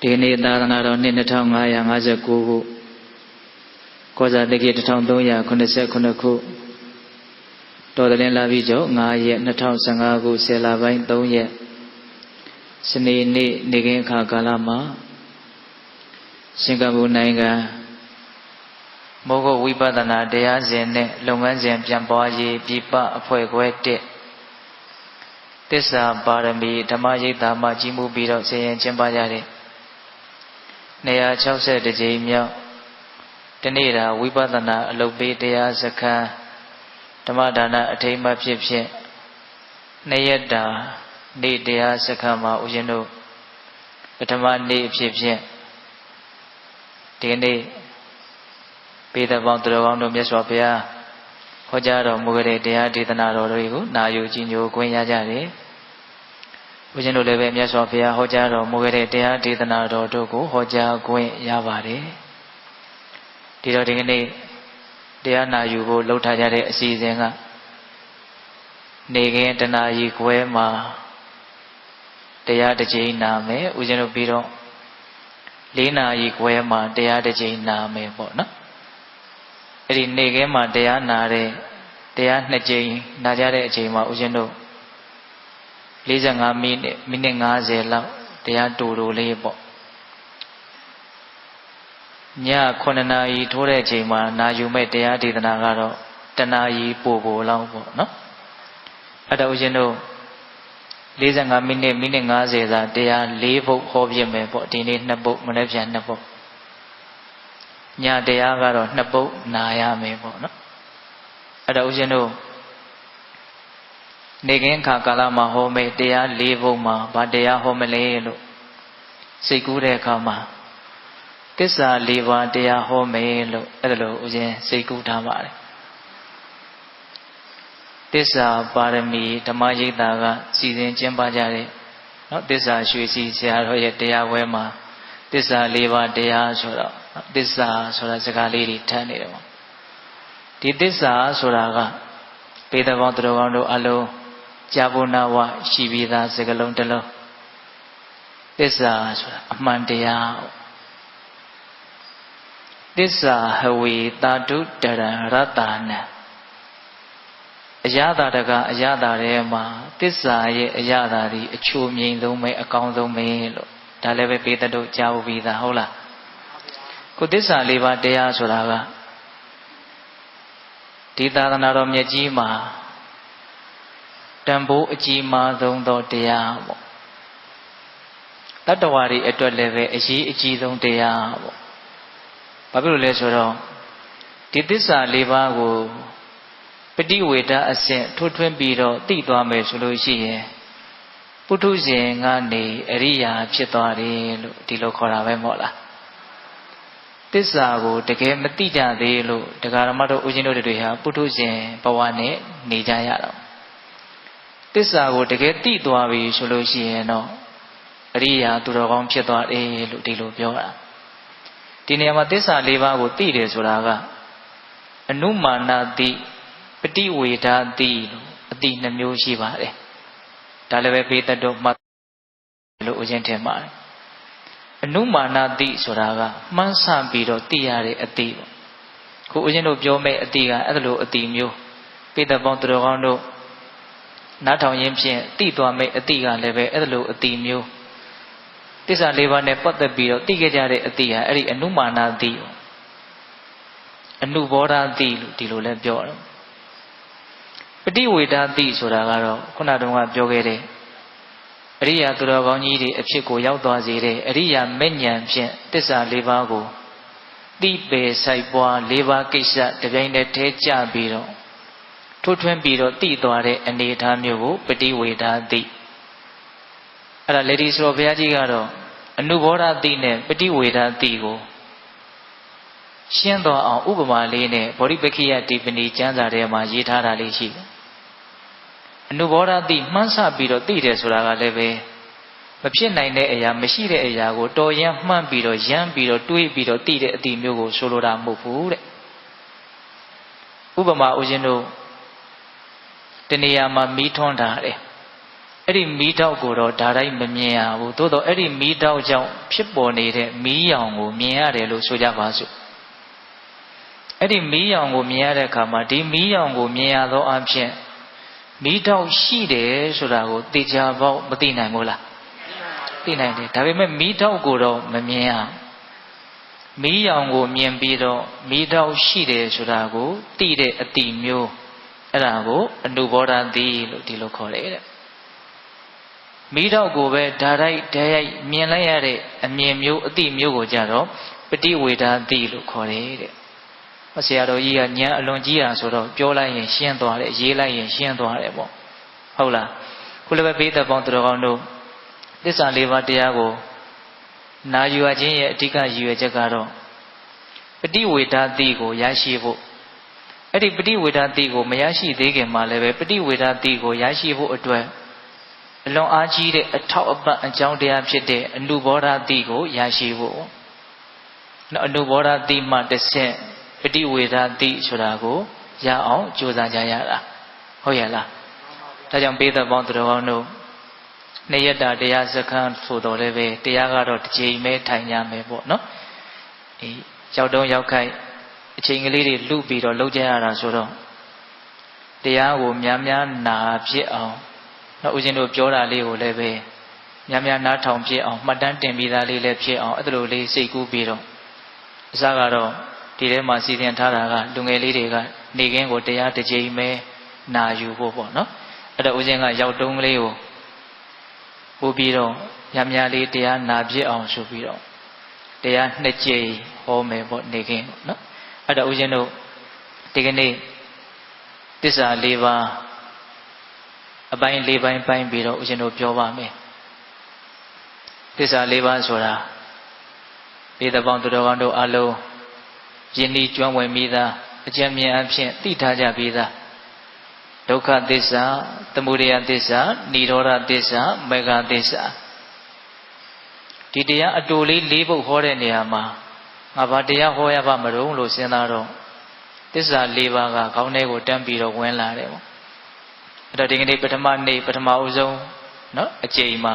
ဒီနေ့သာသနာတော်နှစ်2559ခုကောဇာတက္ကီ1389ခုတော်သလင်းလာပြီးကျော်9ရက်2015ခု10လပိုင်း3ရက်စနေနေ့နေကင်းအခါကာလမှာစင်ကာပူနိုင်ငံမောဂဝိပဿနာတရားစဉ်နဲ့လုပ်ငန်းစဉ်ပြန်ပွားရေးပြည်ပအဖွဲ့ခွဲ1သစ္စာပါရမီဓမ္မရိပ်သာမှကြီးမှုပြီးတော့ဆင်ရင်ကျင်းပကြတဲ့260ကြိမ်မြောက်တနေ့တာဝိပဿနာအလုပ်ပေးတရားစခန်းဓမ္မဒါနအထိမ်းအမှတ်ဖြစ်2ရက်တာနေ့တရားစခန်းမှာဦးဇင်းတို့ပထမနေ့ဖြစ်ဒီနေ့ပေတပေါင်းသူတော်ကောင်းတို့မြတ်စွာဘုရားဟောကြားတော်မူခဲ့တဲ့တရားဒေသနာတော်တွေကိုနာယူကြည်ညိုခွင့်ရကြတယ်။ဦးဇင်းတို့လည်းပဲမြတ်စွာဘုရားဟောကြားတော်မူခဲ့တဲ့တရားဒေသနာတော်တို့ကိုဟောကြားခွင့်ရပါတယ်။ဒီတော့ဒီကနေ့တရားနာယူဖို့လှုပ်ထားကြတဲ့အစီအစဉ်ကနေခင်းတနာရီခွဲမှာတရားတစ်ကြိမ်နာမယ်ဦးဇင်းတို့ပြီးတော့4နာရီခွဲမှာတရားတစ်ကြိမ်နာမယ်ပေါ့နော်အဲ့ဒီနေခင်းမှာတရားနာတဲ့တရား2ကြိမ်နာကြတဲ့အချိန်မှာဦးဇင်းတို့45မိနစ်50လောက်တရားတူလေးပေါ့ည9နာရီထိုးတဲ့အချိန်မှာနာယူမဲ့တရားဒေသနာကတော့1နာရီပိုလောက်ပေါ့နော်အဲ့တော့ဦးဇင်းတို့45မိနစ်50သာတရား4ပုဒ်ဟောပြမယ်ပေါ့ဒီနေ့2ပုဒ်မနေ့ပြန်2ပုဒ်ညတရားကတော့2ပုဒ်နာရမယ်ပေါ့နော်အဲ့တော့ဦးဇင်းတို့နေကင်းခါကာလမှာဟောမယ်တရား4ပုဒ်မှာဗာတရားဟောမလဲလို့စိတ်ကူးတဲ့အခါမှာသစ္စာ4ပါးတရားဟောမယ်လို့အဲ့ဒါလို့ဦးဇင်းစိတ်ကူးထားပါတယ်သစ္စာပါရမီဓမ္မရိပ်သာကစီစဉ်ကျင်းပကြတဲ့နော်သစ္စာရွှေစီဆရာတော်ရဲ့တရားဝဲမှာသစ္စာ4ပါးတရားဆိုတော့သစ္စာဆိုတာစကားလေးတွေထမ်းနေတယ်ပေါ့ဒီသစ္စာဆိုတာကပေတပေါင်းသူတော်ကောင်းတို့အလုံးကြာဖို့နာဝရှိပြီးသားစကားလုံးတစ်လုံးသစ္စာဆိုတာအမှန်တရားသစ္စာဟဝေတာတုတရံရတ္တနံအရသာတကအရသာထဲမှာသစ္စာရဲ့အရသာဒီအချိုမြင်ဆုံးပဲအကောင်းဆုံးပဲလို့ဒါလည်းပဲပေတတို့ကြားဖို့ပြီးသားဟုတ်လားကိုသစ္စာ4ပါးတရားဆိုတာကဒီသာသနာတော်မြတ်ကြီးမှာတန်ဖိုးအကြီးမားဆုံးသောတရားပေါ့တတ္တဝါတွေအတွက်လည်းပဲအရေးအကြီးဆုံးတရားပေါ့ဘာဖြစ်လို့လဲဆိုတော့ဒီသစ္စာ4ပါးကိုပฏิဝေဒအစဉ်ထွတ်ထွင်းပြီးတော့သိသွားမယ်ဆိုလို့ရှိရင်ပုထုဇဉ်ကနေအရိယာဖြစ်သွားတယ်လို့ဒီလိုခေါ်တာပဲမဟုတ်လားသစ္စာကိုတကယ်မသိကြသေးလို့တရားဓမ္မတို့ဦးဇင်းတို့တွေဟာပုထုဇဉ်ဘဝနဲ့နေကြရတော့သစ္စာကိုတကယ်သိသွားပြီဆိုလို့ရှိရင်တော့အရိယာသူတော်ကောင်းဖြစ်သွားတယ်လို့ဒီလိုပြောတာဒီနေရာမှာသစ္စာ4ပါးကိုသိတယ်ဆိုတာကအနုမာနတိပฏิဝေဒတိလို့အတိ2မျိုးရှိပါတယ်ဒါလည်းပဲပေတတို့မှတ်လို့ဦးဇင်းထင်ပါတယ်အနုမာနတိဆိုတာကမှန်းဆပြီးတော့သိရတဲ့အတိပေါ့ခုဦးဇင်းတို့ပြောမဲ့အတိကအဲ့ဒါလိုအတိမျိုးပေတပေါင်းသူတော်ကောင်းတို့နားထောင်ရင်းဖြင့်သိသွားမဲ့အတိကလည်းပဲအဲ့ဒါလိုအတိမျိုးသစ္စာ4ပါးနဲ့ပတ်သက်ပြီးတော့သိခဲ့ကြတဲ့အတိဟာအဲ့ဒီအနုမာနတိအနုဘောဓတိလို့ဒီလိုလဲပြောတယ်ပฏิဝေဒတိဆိုတာကတော့ခုနတုန်းကပြောခဲ့တဲ့အရိယာသူတော်ကောင်းကြီးတွေအဖြစ်ကိုရောက်သွားစေတဲ့အရိယာမဲ့ဉဏ်ဖြင့်သစ္စာ4ပါးကိုသိပေဆိုင်ပွား4ပါးကိစ္စတပြိုင်တည်းထဲကြပြီးတော့ထိုးထွင်းပြီးတော့သိသွားတဲ့အနေအထားမျိုးကိုပฏิဝေဒတိအဲ့ဒါလေဒီဆိုတော့ဘုရားကြီးကတော့အနုဘောဓတိနဲ့ပฏิဝေဒတိကိုရှင်းသွားအောင်ဥပမာလေးနဲ့ဗောဓိပက္ခိယတိပဏိကျမ်းစာထဲမှာရေးထားတာလေးရှိတယ်အနုဘောဓတိမှန်းဆပြီးတော့သိတယ်ဆိုတာကလည်းပဲမဖြစ်နိုင်တဲ့အရာမရှိတဲ့အရာကိုတော်ရန်မှန်းပြီးတော့ရမ်းပြီးတော့တွေးပြီးတော့သိတဲ့အတိမျိုးကိုဆိုလိုတာမဟုတ်ဘူးတဲ့ဥပမာဦးဇင်းတို့တနေရာမှာမီးထွန်းထားတယ် အဲ့ဒီမီးတောက်ကိုတော့ဒါတိုင်းမမြင်ရဘူးသို့တော့အဲ့ဒီမီးတောက်ကြောင့်ဖြစ်ပေါ်နေတဲ့မီးရောင်ကိုမြင်ရတယ်လို့ဆိုကြပါစို့အဲ့ဒီမီးရောင်ကိုမြင်ရတဲ့အခါမှာဒီမီးရောင်ကိုမြင်ရသောအဖြစ်မီးတောက်ရှိတယ်ဆိုတာကိုသိကြပေါ့မသိနိုင်ဘူးလားသိနိုင်တယ်ဒါပေမဲ့မီးတောက်ကိုတော့မမြင်ရမီးရောင်ကိုမြင်ပြီးတော့မီးတောက်ရှိတယ်ဆိုတာကိုသိတဲ့အတိမျိုးအဲ့ဒါကိုအနုဘောဓတိလို့ဒီလိုခေါ်တယ်တဲ့မီးတောက်ကိုပဲဓာတ်ရိုက်မြင်လိုက်ရတဲ့အမြင်မျိုးအတိမျိုးကိုကြတော့ပฏิဝေဒတိလို့ခေါ်တယ်တဲ့ဆရာတော်ကြီးကဉာဏ်အလွန်ကြီးတာဆိုတော့ပြောလိုက်ရင်ရှင်းသွားတယ်ရေးလိုက်ရင်ရှင်းသွားတယ်ပေါ့ဟုတ်လားခုလည်းပဲပိဋကပေါင်းသူတော်ကောင်းတို့သစ္စာ၄ပါးတရားကိုနာယူအပ်ခြင်းရဲ့အဓိကရည်ရွယ်ချက်ကတော့ပฏิဝေဒတိကိုရရှိဖို့အဲ့ဒီပฏิဝေဒတိကိုမရရှိသေးခင်မှာလည်းပဲပฏิဝေဒတိကိုရရှိဖို့အတွက်အလွန်အားကြီးတဲ့အထောက်အပံ့အကြောင်းတရားဖြစ်တဲ့အနုဘောဓတိကိုရရှိဖို့နော်အနုဘောဓတိမှတစ်ဆင့်ပฏิဝေဒတိဆိုတာကိုရအောင်ကြိုးစားကြရတာဟုတ်ရဲ့လားဒါကြောင့်ပိဋကပေါင်းသူတော်ကောင်းတို့နေရတာတရားစခန်းဆိုတော်လည်းပဲတရားကတော့တစ်ချိန်ပဲထိုင်ကြမယ်ပေါ့နော်ရောက်တော့ရောက်ခိုက်အချိန်ကလေးတွေလူပြီးတော့လောက်ကြရတာဆိုတော့တရားကိုများများနာဖြစ်အောင်နော်ဦးဇင်းတို့ပြောတာလေးကိုလည်းပဲများများနားထောင်ဖြစ်အောင်မှတ်တမ်းတင်ပြီးသားလေးလည်းဖြစ်အောင်အဲ့လိုလေးစိတ်ကူးပြီးတော့အစကတော့ဒီထဲမှာစီစဉ်ထားတာကလူငယ်လေးတွေကနေခင်းကိုတရားတစ်ချိန်ပဲနာယူဖို့ပေါ့နော်အဲ့တော့ဦးဇင်းကရောက်တုံးကလေးကိုပို့ပြီးတော့များများလေးတရားနာဖြစ်အောင်ဆိုပြီးတော့တရားနှစ်ကြိမ်ဟောမယ်ပေါ့နေခင်းနော်အဲ့တော့ဦးဇင်းတို့ဒီကနေ့သစ္စာ၄ပါးအပိုင်း၄ပိုင်းပိုင်းပြီးတော့ဦးဇင်းတို့ပြောပါမယ်သစ္စာ၄ပါးဆိုတာပိဋကပေါင်းသူတော်ကောင်းတို့အလုံးယဉ်ဤကျွမ်းဝင်ပြီးသားအကျဉ်းမြင်အဖြစ်သိထားကြပြီးသားဒုက္ခသစ္စာသမုဒယသစ္စာនិရောဓသစ္စာမေဃသစ္စာဒီတရားအတူလေး၄ပုဒ်ဟောတဲ့နေရာမှာငါဘာတရားဟောရပါမလို့လို့စဉ်းစားတော့သစ္စာ၄ပါးကခေါင်းထဲကိုတန်းပြီးတော့ဝင်လာတယ်ပေါ့အဲ့တော့ဒီကနေ့ပထမနေ့ပထမဦးဆုံးနော်အကျိန်မှာ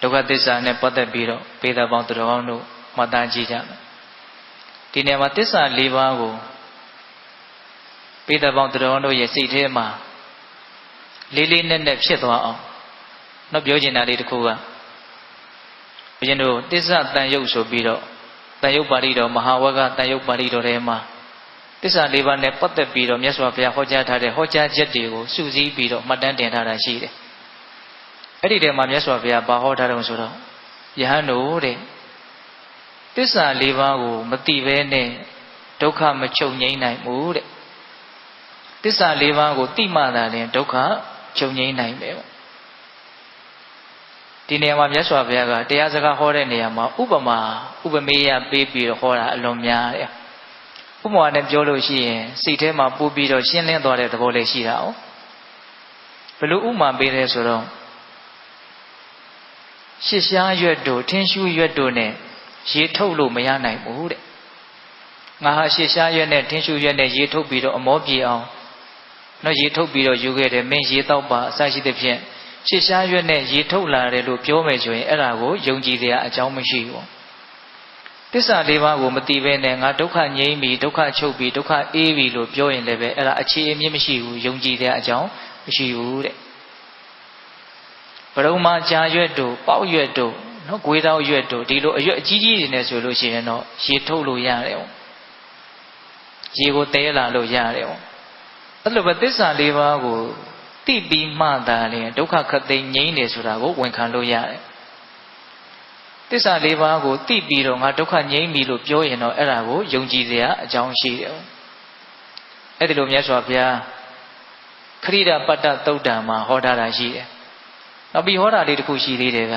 ဒုက္ခသစ္စာနဲ့ပတ်သက်ပြီးတော့ပိဋကပေါင်းသူတော်ကောင်းတို့မှတ်သားကြည့်ကြမယ်ဒီနေရာမှာသစ္စာ၄ပါးကိုပိဋကပေါင်းသူတော်ကောင်းတို့ရဲ့စိတ်ထဲမှာလေးလေးနက်နက်ဖြစ်သွားအောင်နော်ပြောချင်တာလေးတစ်ခုကဘုရင်တို့သစ္စာတန်ရုပ်ဆိုပြီးတော့တန်ရုပ်ပါဠိတော်မဟာဝဂတန်ရုပ်ပါဠိတော်ထဲမှာသစ္စာ၄ပါးနဲ့ပတ်သက်ပြီးတော့မြတ်စွာဘုရားဟောကြားထားတဲ့ဟောကြားချက်တွေကိုစုစည်းပြီးတော့မှတ်တမ်းတင်ထားတာရှိတယ်အဲ့ဒီထဲမှာမြတ်စွာဘုရားဘာဟောထားတယ်ဆိုတော့ယဟန်တို့တဲ့သစ္စာ၄ပါးကိုမသိဘဲနဲ့ဒုက္ခမချုပ်ငြိမ်းနိုင်ဘူးတဲ့သစ္စာ၄ပါးကိုသိမှသာလျှင်ဒုက္ခချုပ်ငြိမ်းနိုင်မယ်ပေါ့ဒီနေရာမှာမြတ်စွာဘုရားကတရားစကားဟောတဲ့နေရာမှာဥပမာဥပမေယပေးပြီးတော့ဟောတာအလွန်များတယ်ဥပမာနဲ့ပြောလို့ရှိရင်စိတ်ထဲမှာပို့ပြီးတော့ရှင်းလင်းသွားတဲ့သဘောလေးရှိတာ哦ဘယ်လိုဥပမာပေးလဲဆိုတော့ရှစ်ရှားရွက်တို့ထင်းရှူးရွက်တို့နဲ့ရေထုတ်လို့မရနိုင်ဘူးတဲ့ငါဟာရှစ်ရှားရွက်နဲ့ထင်းရှူးရွက်နဲ့ရေထုတ်ပြီးတော့အမောပြေအောင်နော်ရေထုတ်ပြီးတော့ယူခဲ့တယ်မင်းရေတောက်ပါအစရှိသဖြင့်ရှစ်ရှားရွက်နဲ့ရေထုတ်လာတယ်လို့ပြောမယ်ဆိုရင်အဲ့ဒါကိုယုံကြည်တဲ့အကြောင်းမရှိဘူးသစ္စာ၄ပါးကိုမသိဘဲနဲ့ငါဒုက္ခငြိမ်းပြီဒုက္ခချုပ်ပြီဒုက္ခအေးပြီလို့ပြောရင်လည်းပဲအဲ့ဒါအခြေအမြစ်မရှိဘူးယုံကြည်တဲ့အကြောင်းမရှိဘူးတဲ့ဘရုံမာကြာရွက်တို့ပေါက်ရွက်တို့နော်ဂွေးတောက်ရွက်တို့ဒီလိုအရွက်အကြီးကြီးတွေနဲ့ဆိုလို့ရှိရင်တော့ရေထုတ်လို့ရတယ်ပေါ့ရေကိုတဲလာလို့ရတယ်ပေါ့အဲ့လိုပဲသစ္စာ၄ပါးကိုသိပြီးမှသာလျှင်ဒုက္ခခတ်သိမ်းငြိမ်းတယ်ဆိုတာကိုဝန်ခံလို့ရတယ်သစ္စာ၄ပါးကိုသိပြီးတော့ငါဒုက္ခငြိမ်းပြီလို့ပြောရင်တော့အဲ့ဒါကိုယုံကြည်စရာအကြောင်းရှိတယ်အဲ့ဒီလိုမြတ်စွာဘုရားခရိဒပတ္တသုတ်တံမှာဟောထားတာရှိတယ်နောက်ပြီးဟောတာလေးတစ်ခုရှိသေးတယ်က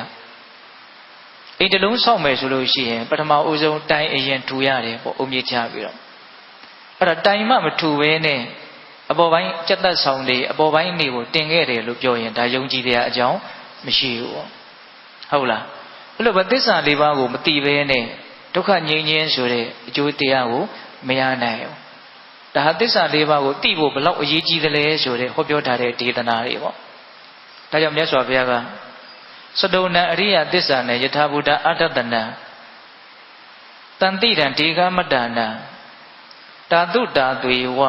အိမ်တလုံးဆောက်မယ်ဆိုလို့ရှိရင်ပထမဦးဆုံးတိုင်အရင်ထူရတယ်ပေါ့အုံမြစ်ချပြီးတော့အဲ့ဒါတိုင်မှမထူဘဲနဲ့အပေါ်ပိုင်းကြက်သက်ဆောင်တွေအပေါ်ပိုင်းတွေကိုတင်ခဲ့တယ်လို့ပြောရင်ဒါယုံကြည်တဲ့အကြောင်းမရှိဘူးဟုတ်လားအဲ့လိုပဲသစ္စာ၄ပါးကိုမသိဘဲနဲ့ဒုက္ခငြိမ်းခြင်းဆိုတဲ့အကျိုးတရားကိုမရနိုင်ဘူးဒါဟာသစ္စာ၄ပါးကိုသိဖို့ဘလောက်အရေးကြီးသလဲဆိုတဲ့ဟောပြောထားတဲ့ဒေသနာတွေပေါ့ ဒါကြောင့်မြတ်စွာဘုရားကစတုဏ္ဏအရိယသစ္စာနဲ့ယထာဘုဒ္ဓအတ္တတနံတန်တိတံဒေဂမတ္တနံတာတုတာသွေဝ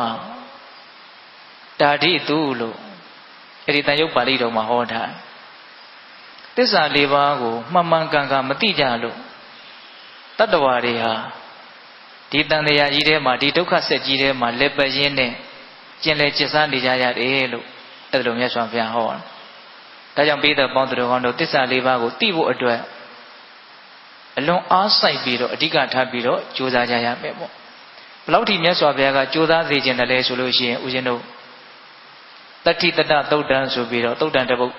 တာတိတုလို့အဲ့ဒီတန်ရုပ်ပါဠိတော်မှာဟောထားသစ္စာ၄ပါးကိုမှန်မှန်ကန်ကန်မသိကြလို့တတ္တဝါတွေဟာဒီတန်တရားကြီးထဲမှာဒီဒုက္ခဆက်ကြီးထဲမှာလက်ပရင်းနဲ့ကျင်လည်ကျစ္စားနေကြရတယ်လို့အဲ့လိုမြတ်စွာဘုရားဟောတာဒါကြောင့်ပိဋကပေါင်းသူတော်ကောင်းတို့သစ္စာ၄ပါးကိုသိဖို့အတွက်အလွန်အားစိုက်ပြီးတော့အဓိကထားပြီးတော့ကြိုးစားကြရမယ်ပေါ့ဘယ်လောက်ထိမြတ်စွာဘုရားကကြိုးစားစေခြင်းတယ်လဲဆိုလို့ရှိရင်ဦးဇင်းတို့တတိတတသုတ်တံဆိုပြီးတော့သုတ်တံတစ်ပုဒ်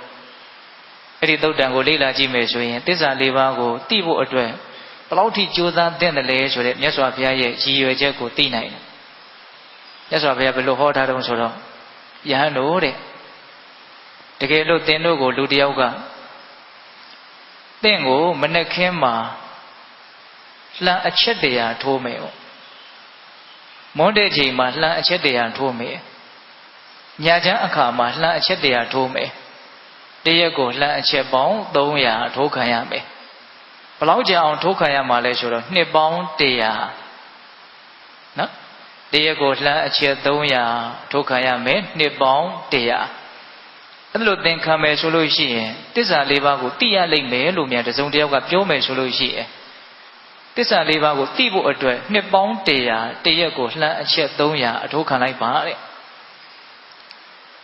အဲ့ဒီသုတ်တံကိုလေ့လာကြည့်မယ်ဆိုရင်သစ္စာ၄ပါးကိုသိဖို့အတွက်ဘယ်လောက်ထိကြိုးစားသင့်တယ်လဲဆိုတဲ့မြတ်စွာဘုရားရဲ့ရည်ရွယ်ချက်ကိုသိနိုင်တယ်မြတ်စွာဘုရားဘယ်လိုဟောထားတုံးဆိုတော့ယဟန်တို့တဲ့တကယ်လို့သင်တို့ကိုလူတစ်ယောက်ကသင်ကိုမနှက်ခင်းမှာလှန်အချက်တရာထိုးမယ်ပေါ့မွန်းတဲ့ချိန်မှာလှန်အချက်တရာထိုးမယ်ညချမ်းအခါမှာလှန်အချက်တရာထိုးမယ်တရက်ကိုလှန်အချက်ပေါင်း300ထိုးခံရမယ်ဘယ်လောက်ကြာအောင်ထိုးခံရမှာလဲဆိုတော့နှစ်ပေါင်း100နော်တရက်ကိုလှန်အချက်300ထိုးခံရမယ်နှစ်ပေါင်း100အဲ့လိုသင်ခံမယ်ဆိုလို့ရှိရင်သစ္စာ၄ပါးကိုသိရလိမ့်မယ်လို့မြန်တစုံတစ်ယောက်ကပြောမယ်ဆိုလို့ရှိရင်သစ္စာ၄ပါးကိုသိဖို့အတွက်နှစ်ပေါင်း100တရက်ကိုလှမ်းအချက်300အထိုးခံလိုက်ပါတဲ့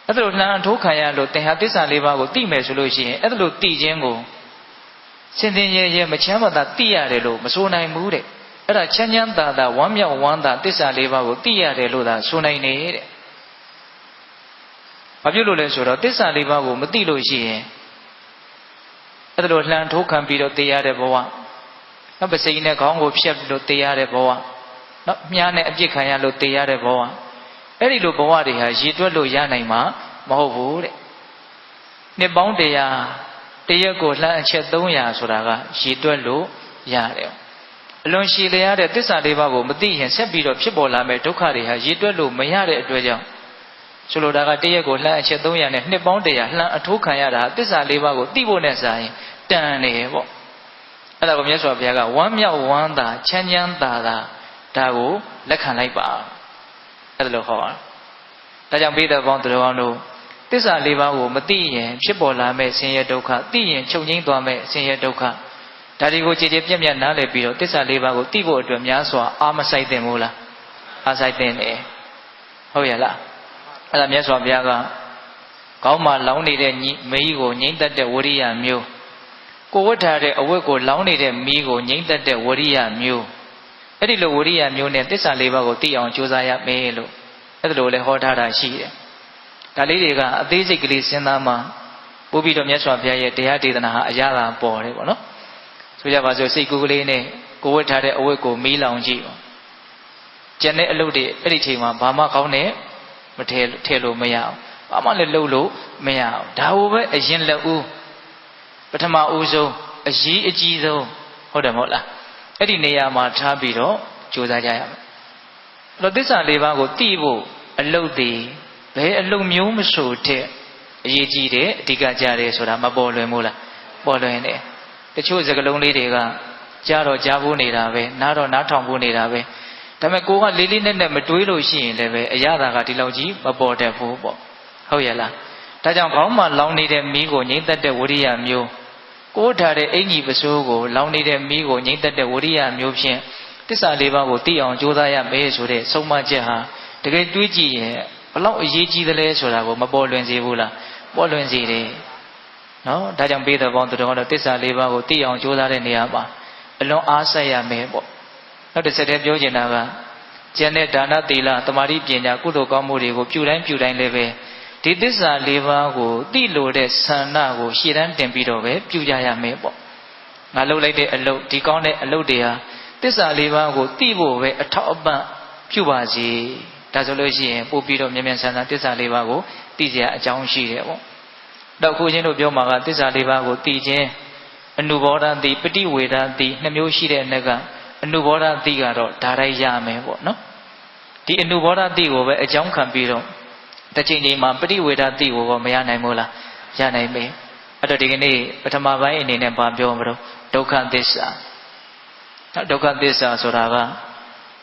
အဲ့လိုလှမ်းအထိုးခံရလို့သင်ဟာသစ္စာ၄ပါးကိုသိမယ်ဆိုလို့ရှိရင်အဲ့လိုသိခြင်းကိုစင်စင်ရဲရဲမချမ်းမသာသိရတယ်လို့မဆိုနိုင်ဘူးတဲ့အဲ့ဒါချမ်းချမ်းသာသာဝမ်းမြောက်ဝမ်းသာသစ္စာ၄ပါးကိုသိရတယ်လို့သာဆိုနိုင်နေတဲ့ဘာဖြစ်လို့လဲဆိုတော့သစ္စာ၄ပါးကိုမသိလို့ရှိရင်အဲ့ဒါလိုလှန်ထိုးခံပြီးတော့သိရတဲ့ဘဝနောက်ပစိန်နဲ့ခေါင်းကိုဖြတ်ပြီးတော့သိရတဲ့ဘဝနောက်မြားနဲ့အပြစ်ခံရလို့သိရတဲ့ဘဝအဲ့ဒီလိုဘဝတွေဟာရည်တွက်လို့ရနိုင်မှာမဟုတ်ဘူးတဲ့နှစ်ပေါင်း100တရက်ကိုလှန်အချက်300ဆိုတာကရည်တွက်လို့ရတယ်အလွန်ရှည်လျားတဲ့သစ္စာ၄ပါးကိုမသိရင်ဆက်ပြီးတော့ဖြစ်ပေါ်လာမယ့်ဒုက္ခတွေဟာရည်တွက်လို့မရတဲ့အတွက်ကြောင့်ဆိုလိုတာကတရက်ကိုလှမ်းအချက်300နဲ့နှစ်ပေါင်း100လှမ်းအထိုးခံရတာသစ္စာ၄ပါးကိုသိဖို့နဲ့စာရင်တန်နေပေါ့အဲ့ဒါကိုမြတ်စွာဘုရားကဝမ်းမြောက်ဝမ်းသာချမ်းချမ်းသာသာဒါကိုလက်ခံလိုက်ပါအဲ့ဒါလိုဟောတာဒါကြောင့်ပိဋကပေါင်းသူတော်ကောင်းတို့သစ္စာ၄ပါးကိုမသိရင်ဖြစ်ပေါ်လာမယ့်ဆင်းရဲဒုက္ခသိရင်ချုပ်ငြိမ်းသွားမယ့်ဆင်းရဲဒုက္ခဒါတွေကိုကြည်ကြည်ပြတ်ပြတ်နားလည်ပြီးတော့သစ္စာ၄ပါးကိုသိဖို့အတွက်များစွာအာမဆိုင်သင့်ဘူးလားအားဆိုင်သင့်တယ်ဟုတ်ရဲ့လားအဲ့ဒါမြတ်စွာဘုရားကခေါင်းမှာလောင်းနေတဲ့မီးကိုငြိမ့်သက်တဲ့ဝရိယမျိုးကိုဝတ်ထားတဲ့အဝတ်ကိုလောင်းနေတဲ့မီးကိုငြိမ့်သက်တဲ့ဝရိယမျိုးအဲ့ဒီလိုဝရိယမျိုးနဲ့သစ္စာ၄ပါးကိုသိအောင်ကြိုးစားရမယ်လို့အဲ့ဒါလိုလဲဟောထားတာရှိတယ်ဒါလေးတွေကအသေးစိတ်ကလေးစဉ်းစားမှပို့ပြီးတော့မြတ်စွာဘုရားရဲ့တရားဒေသနာဟာအရသာပေါ်တယ်ပေါ့နော်ဆိုကြပါစို့စိတ်ကူးကလေးနဲ့ကိုဝတ်ထားတဲ့အဝတ်ကိုမီးလောင်ကြည့်ပေါ့ကျန်တဲ့အလုပ်တွေအဲ့ဒီချိန်မှာဘာမှကောင်းတဲ့မထည့်လို့မရအောင်ဘာမှလည်းလုပ်လို့မရအောင်ဒါကိုပဲအရင်လက်ဦးပထမဦးဆုံးအရေးအကြီးဆုံးဟုတ်တယ်မဟုတ်လားအဲ့ဒီနေရာမှာထားပြီးတော့ကြိုးစားကြရမယ်အဲ့တော့သစ္စာ၄ပါးကိုသိဖို့အလုပ်တွေဘယ်အလုပ်မျိုးမဆိုတဲ့အရေးကြီးတယ်အဓိကကြတယ်ဆိုတာမပေါ်လွင်ဘူးလားပေါ်လွင်တယ်တချို့စကားလုံးလေးတွေကကြားတော့ကြားဖို့နေတာပဲနားတော့နားထောင်ဖို့နေတာပဲဒါပေမဲ့ကိုကလေးလေးနက်နက်မတွေးလို့ရှိရင်လည်းပဲအရသာကဒီလောက်ကြီးမပေါ်တတ်ဘူးပေါ့ဟုတ်ရဲ့လားဒါကြောင့်ခေါင်းမှာလောင်နေတဲ့မီးကိုငြိမ့်သက်တဲ့ဝရိယမျိုးကိုးထားတဲ့အင်ကြီးပစိုးကိုလောင်နေတဲ့မီးကိုငြိမ့်သက်တဲ့ဝရိယမျိုးဖြင့်သစ္စာ၄ပါးကိုသိအောင်ကြိုးစားရမယ်ဆိုတဲ့ဆုံးမချက်ဟာတကယ်တွေးကြည့်ရင်ဘလောက်အရေးကြီးသလဲဆိုတာကိုမပေါ်လွင်စေဘူးလားပေါ်လွင်စေတယ်နော်ဒါကြောင့်ပိဋကပေါင်းသူတော်ကတော့သစ္စာ၄ပါးကိုသိအောင်ကြိုးစားတဲ့နေရာမှာအလွန်အားစိုက်ရမယ်ပေါ့နောက်တစ်ဆက်တည်းပြောချင်တာကကျန်တဲ့ဒါနသီလသမာဓိပညာကုသိုလ်ကောင်းမှုတွေကိုပြုတိုင်းလည်းပဲဒီသစ္စာ၄ပါးကိုသိလို့တဲ့ဆန္ဒကိုရှေ့တန်းတင်ပြီးတော့ပဲပြုကြရမယ်ပေါ့ငါလုပ်လိုက်တဲ့အလုပ်ဒီကောင်းတဲ့အလုပ်တွေဟာသစ္စာ၄ပါးကိုသိဖို့ပဲအထောက်အပံ့ပြုပါစေဒါဆိုလို့ရှိရင်ပို့ပြီးတော့မြန်ဆန်သစ္စာ၄ပါးကိုသိစရာအကြောင်းရှိတယ်ပေါ့တော့ခုချင်းတို့ပြောမှာကသစ္စာ၄ပါးကိုသိခြင်းအနုဘောဓတိပฏิဝေဒတိနှစ်မျိုးရှိတဲ့အနက်ကအနုဘောဓတိကတော့ဒါတိုင်းရမယ်ပေါ့နော်ဒီအနုဘောဓတိကိုပဲအကြောင်းခံပြီးတော့တစ်ချိန်ချိန်မှာပฏิဝေဒတိကိုမရနိုင်ဘူးလား ရနိုင်မယ်အဲ့တော့ဒီကနေ့ပထမပိုင်းအနေနဲ့ဘာပြောမလို့ဒုက္ခသစ္စာဒုက္ခသစ္စာဆိုတာက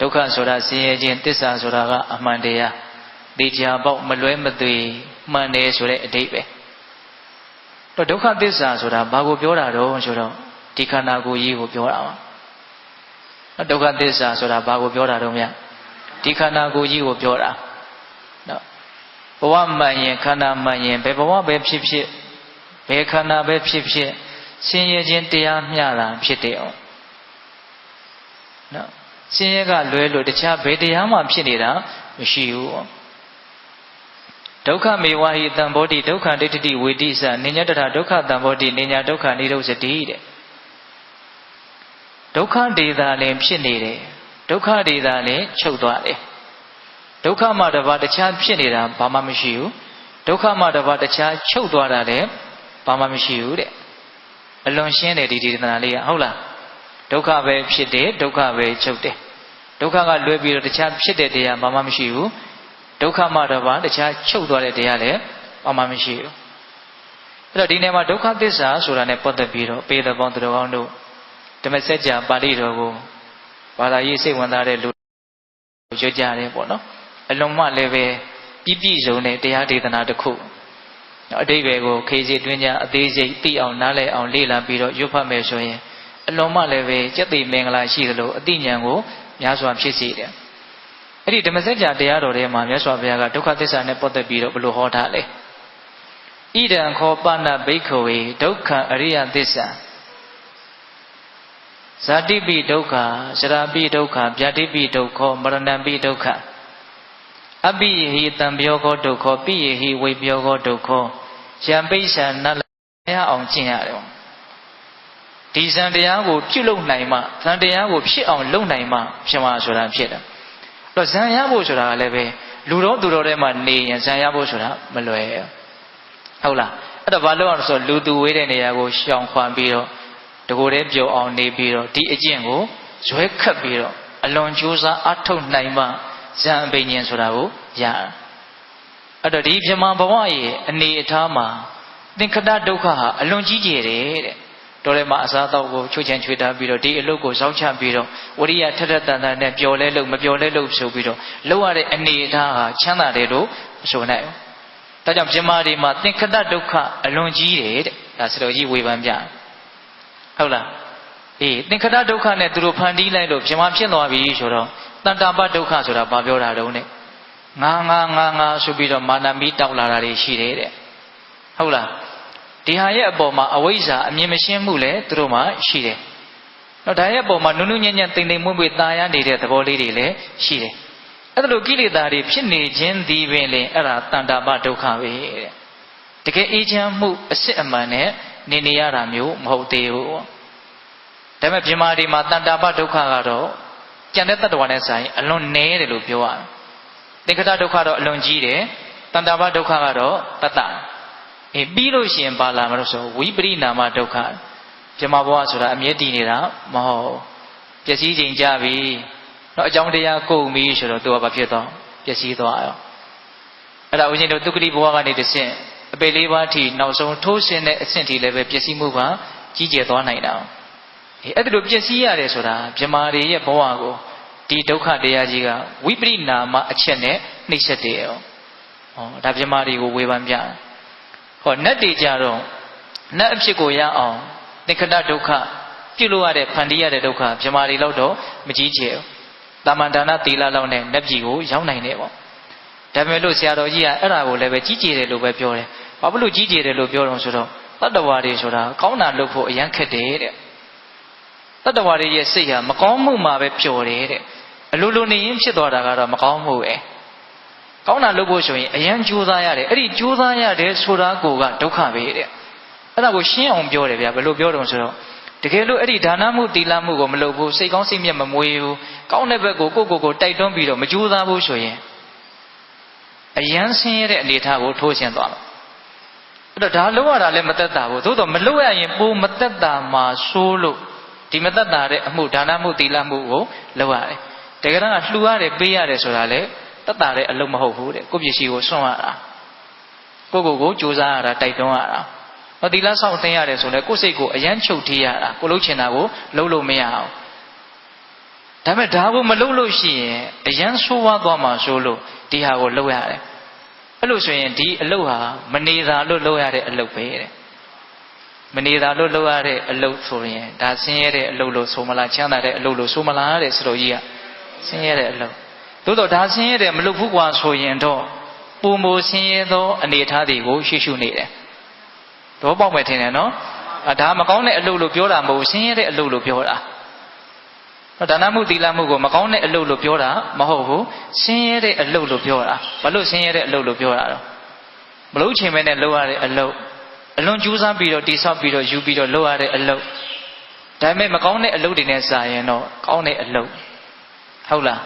ဒုက္ခဆိုတာဆင်းရဲခြင်းသစ္စာဆိုတာကအမှန်တရားသိကြပေါက်မလွဲမသွေမှန်တယ်ဆိုတဲ့အဓိပ္ပာယ်တော့ဒုက္ခသစ္စာဆိုတာဘာကိုပြောတာတော့ဆိုတော့ဒီခန္ဓာကိုယ်ကြီးကိုပြောတာပါဒုက္ခသစ္စာဆိုတာဘာကိုပြောတာတော့မြတ်ဒီခန္ဓာကိုယ်ကြီးကိုပြောတာနော်ဘဝမှန်ရင်ခန္ဓာမှန်ရင်ဘယ်ဘဝပဲဖြစ်ဖြစ်ဘယ်ခန္ဓာပဲဖြစ်ဖြစ်ဆင်းရဲခြင်းတရားမျှတာဖြစ်တယ်အောင်နော်ဆင်းရဲကလွဲလို့တခြားဘယ်တရားမှဖြစ်နေတာမရှိဘူးဒုက္ခမေဝဟိတံဘောတိဒုက္ခဒိဋ္ဌိဝေတိစနိညတထဒုက္ခတံဘောတိနိညာဒုက္ခនិရောဓစတိတဲ့ဒုက္ခဒေတာလည်းဖြစ်နေတယ်ဒုက္ခဒေတာလည်းချုပ်သွားတယ်ဒုက္ခမှတပါးတခြားဖြစ်နေတာဘာမှမရှိဘူးဒုက္ခမှတပါးတခြားချုပ်သွားတာလည်းဘာမှမရှိဘူးတဲ့အလွန်ရှင်းတယ်ဒီဒေသနာလေးကဟုတ်လားဒုက္ခပဲဖြစ်တယ်ဒုက္ခပဲချုပ်တယ်ဒုက္ခကလွဲပြီးတော့တခြားဖြစ်တဲ့တရားဘာမှမရှိဘူးဒုက္ခမှတပါးတခြားချုပ်သွားတဲ့တရားလည်းဘာမှမရှိဘူးအဲ့တော့ဒီနေရာမှာဒုက္ခသစ္စာဆိုတာ ਨੇ ပတ်သက်ပြီးတော့ပေသပေါင်းသူတော်ကောင်းတို့ဓမ္မစကြာပါဠိတော်ကိုဘာသာရေးစိတ်ဝင်စားတဲ့လူရွတ်ကြတယ်ပေါ့နော်အလုံးမလည်းပဲပြည့်ပြည့်စုံတဲ့တရားဒေသနာတစ်ခုအတိတ်ပဲကိုခေစီတွင်းကြအသေးစိတ်သိအောင်နားလည်အောင်လေ့လာပြီးတော့ရွတ်ဖတ်မယ်ဆိုရင်အလုံးမလည်းပဲစက်သိမင်္ဂလာရှိသလိုအသိဉာဏ်ကိုများစွာဖြစ်စေတယ်အဲ့ဒီဓမ္မစကြာတရားတော်ထဲမှာမြတ်စွာဘုရားကဒုက္ခသစ္စာနဲ့ပတ်သက်ပြီးတော့ဘယ်လိုဟောထားလဲဣဒံခောပနဘိက္ခဝေဒုက္ခအရိယသစ္စာဇာတိပိဒုက္ခစရာပိဒုက္ခဗျာတိပိဒုက္ခမရဏံပိဒုက္ခအပိယဟိတံပြောခောဒုက္ခပိယဟိဝိပြောခောဒုက္ခယံပိဿာနတ်ရအောင်ကျင့်ရတယ်ဒီဇံတရားကိုပြုလုပ်နိုင်မှဇံတရားကိုဖြစ်အောင်လုပ်နိုင်မှဖြစ်မှာဆိုတာဖြစ်တယ်အဲ့တော့ဇံရဖို့ဆိုတာကလည်းပဲလူတော်သူတော်ထဲမှာနေရင်ဇံရဖို့ဆိုတာမလွယ်ဟုတ်လားအဲ့တော့ဘာလို့အောင်ဆိုလူသူဝေးတဲ့နေရာကိုရှောင်ခွာပြီးတော့တကိုယ်တည်းပြောအောင်နေပြီးတော့ဒီအကျင့်ကိုဇွဲခတ်ပြီးတော့အလွန်ကြိုးစားအထုတ်နိုင်မှဇံအပိဉ္စဆိုတာကိုရအဲ့တော့ဒီပြမဘဝရဲ့အနေအထားမှာသင်္ခတဒုက္ခဟာအလွန်ကြီးကျယ်တယ်တဲ့တော်ထဲမှာအစားအသောက်ကိုချွတ်ချင်ချွေထားပြီးတော့ဒီအလုပ်ကိုစောင့်ချပြီးတော့ဝရိယထက်ထက်တန်တန်နဲ့ပျော်လဲလို့မပျော်လဲလို့ဆိုပြီးတော့လောက်ရတဲ့အနေအထားဟာချမ်းသာတယ်လို့ဆိုနိုင်ဘူးဒါကြောင့်ပြမတွေမှာသင်္ခတဒုက္ခအလွန်ကြီးတယ်တဲ့ဒါစတော်ကြီးဝေဖန်ပြဟုတ်လားအေးသင်္ခတဒုက္ခနဲ့သူတို့ဖန်တီးလိုက်လို့ပြမဖြစ်သွားပြီဆိုတော့တဏ္ဍာပဒုက္ခဆိုတာဘာပြောတာတုံးနဲ့ငါဆိုပြီးတော့မာနမီတောက်လာတာတွေရှိတယ်တဲ့ဟုတ်လားဒီဟာရဲ့အပေါ်မှာအဝိဇ္ဇာအမြင်မရှင်းမှုလည်းသူတို့မှာရှိတယ်။နော်ဒါရဲ့အပေါ်မှာနုနုညံ့ညံ့တိမ်တိမ်မွေ့မွေ့ตายရနေတဲ့သဘောလေးတွေလည်းရှိတယ်။အဲ့ဒါလိုကိလေသာတွေဖြစ်နေခြင်းဒီပင်လေအဲ့ဒါတဏ္ဍာပဒုက္ခပဲတဲ့။တကယ်အေးချမ်းမှုအစစ်အမှန်နဲ့နေရတာမျိုးမဟုတ်သေးဘူး။ဒါပေမဲ့ပြမာဒီမှာတဏ္ဍာပဒုက္ခကတော့ကြံတဲ့တတ္တဝါနဲ့ဆိုင်အလွန်နည်းတယ်လို့ပြောရတယ်။သင်္ခတဒုက္ခတော့အလွန်ကြီးတယ်။တဏ္ဍာပဒုက္ခကတော့တတ္တပြီးလို့ရှိရင်ပါလာမလို့ဆိုဝိပရိနာမဒုက္ခပြမဘဝဆိုတာအမြဲတည်နေတာမဟုတ်ပျက်စီးခြင်းကြပြီတော့အကြောင်းတရားကုန်ပြီဆိုတော့သူကဘာဖြစ်သွားပျက်စီးသွားရောအဲ့ဒါဦးဇင်းတို့ဒုက္ခတိဘဝကနေတစ်ဆင့်အပေလေးပါးထိနောက်ဆုံးထိုးရှင်တဲ့အဆင့်ထိလည်းပဲပျက်စီးမှုကကြီးကျယ်သွားနိုင်တာအဲ့ဒါလိုပျက်စီးရတယ်ဆိုတာပြမတွေရဲ့ဘဝကိုဒီဒုက္ခတရားကြီးကဝိပရိနာမအချက်နဲ့နှိပ်စက်တယ်ရောဒါပြမတွေကိုဝေဖန်ပြဟောနတ်တွေကြတော့နတ်အဖြစ်ကိုရအောင်သင်္ခတဒုက္ခပြုလို့ရတဲ့ဖန်တီးရတဲ့ဒုက္ခပြမာတွေလောက်တော့မကြီးကျယ်ဘူး။တာမန်ဒါနသီလလောက်နဲ့နတ်ပြည်ကိုရောက်နိုင်တယ်ပေါ့။ဒါပေမဲ့လို့ဆရာတော်ကြီးကအဲ့ဒါကိုလည်းပဲကြီးကျယ်တယ်လို့ပဲပြောတယ်။ဘာဖြစ်လို့ကြီးကျယ်တယ်လို့ပြောတော့ဆိုတော့တတ္တဝါတွေဆိုတာကောင်းတာလုပ်ဖို့အရန်ခက်တယ်တဲ့။တတ္တဝါတွေရဲ့စိတ်ဟာမကောင်းမှုမှာပဲပျော်တယ်တဲ့အလိုလိုနေရင်ဖြစ်သွားတာကတော့မကောင်းမှုပဲ။ကောင်းတာလုပ်ဖို့ဆိုရင်အရန်ကြိုးစားရတယ်အဲ့ဒီကြိုးစားရတယ်ဆိုတာကိုကဒုက္ခပဲတဲ့အဲ့ဒါကိုရှင်းအောင်ပြောတယ်ဗျာဘယ်လိုပြောတော့ဆိုတော့တကယ်လို့အဲ့ဒီဒါနမှုသီလမှုကိုမလုပ်ဘူးစိတ်ကောင်းစိတ်မြတ်မမွေးဘူးကောင်းတဲ့ဘက်ကိုကိုတိုက်တွန်းပြီးတော့မကြိုးစားဘူးဆိုရင်အရန်ဆင်းရဲတဲ့အနေအထားကိုထိုးဆင်းသွားမှာအဲ့တော့ဒါလုပ်ရတာလည်းမသက်သာဘူးသို့တော့မလုပ်ရရင်ပိုမသက်သာမှာဆိုးလို့ဒီမသက်သာတဲ့အမှုဒါနမှုသီလမှုကိုလုပ်ရတယ်တကယ်တော့လှူရတယ်ပေးရတယ်ဆိုတာလေသက်သာတဲ့အလုပ်မဟုတ်ဘူးတဲ့ကိုယ့်ပစ္စည်းကိုစွန့်ရတာ ကိုကြိုးစားရတာတိုက်တွန်းရတာသီလဆောင်သိရတယ်ဆိုလဲကိုယ်စိတ်ကိုအယမ်းချုပ်ထိရတာကိုလှုပ်ချင်တာကိုလှုပ်လို့မရအောင်ဒါပေမဲ့ဒါကိုမလှုပ်လို့ရှိရင်အယမ်းဆိုးဝါးသွားမှာဆိုလို့ဒီဟာကိုလှုပ်ရတယ်အဲ့လိုဆိုရင်ဒီအလုပ်ဟာမနေတာလို့လှုပ်ရတဲ့အလုပ်ပဲတဲ့မနေတာလို့လှုပ်ရတဲ့အလုပ်ဆိုရင်ဒါဆင်းရဲတဲ့အလုပ်လို့ဆိုမလားချမ်းသာတဲ့အလုပ်လို့ဆိုမလားတဲ့ဆိုတော့ကြီးကဆင်းရဲတဲ့အလုပ်သို့တော့ဒါဆင်းရဲတဲ့မလုပ်ဘူးကွာဆိုရင်တော့ပုံမိုဆင်းရဲသောအနေအထားတွေကိုရှုနေတယ်တော့ပေါက်မယ်ထင်တယ်နော်ဒါမကောင်းတဲ့အလုပ်လို့ပြောတာမဟုတ်ဆင်းရဲတဲ့အလုပ်လို့ပြောတာဒါနမှုသီလမှုကိုမကောင်းတဲ့အလုပ်လို့ပြောတာမဟုတ်ဘူးဆင်းရဲတဲ့အလုပ်လို့ပြောတာဘာလို့ဆင်းရဲတဲ့အလုပ်လို့ပြောတာတော့မလို့ချိန်မဲနဲ့လုပ်ရတဲ့အလုပ်အလွန်ကြိုးစားပြီးတော့တိဆောက်ပြီးတော့ယူပြီးတော့လုပ်ရတဲ့အလုပ်ဒါပေမဲ့မကောင်းတဲ့အလုပ်တွေနဲ့စာရင်တော့ကောင်းတဲ့အလုပ်ဟုတ်လား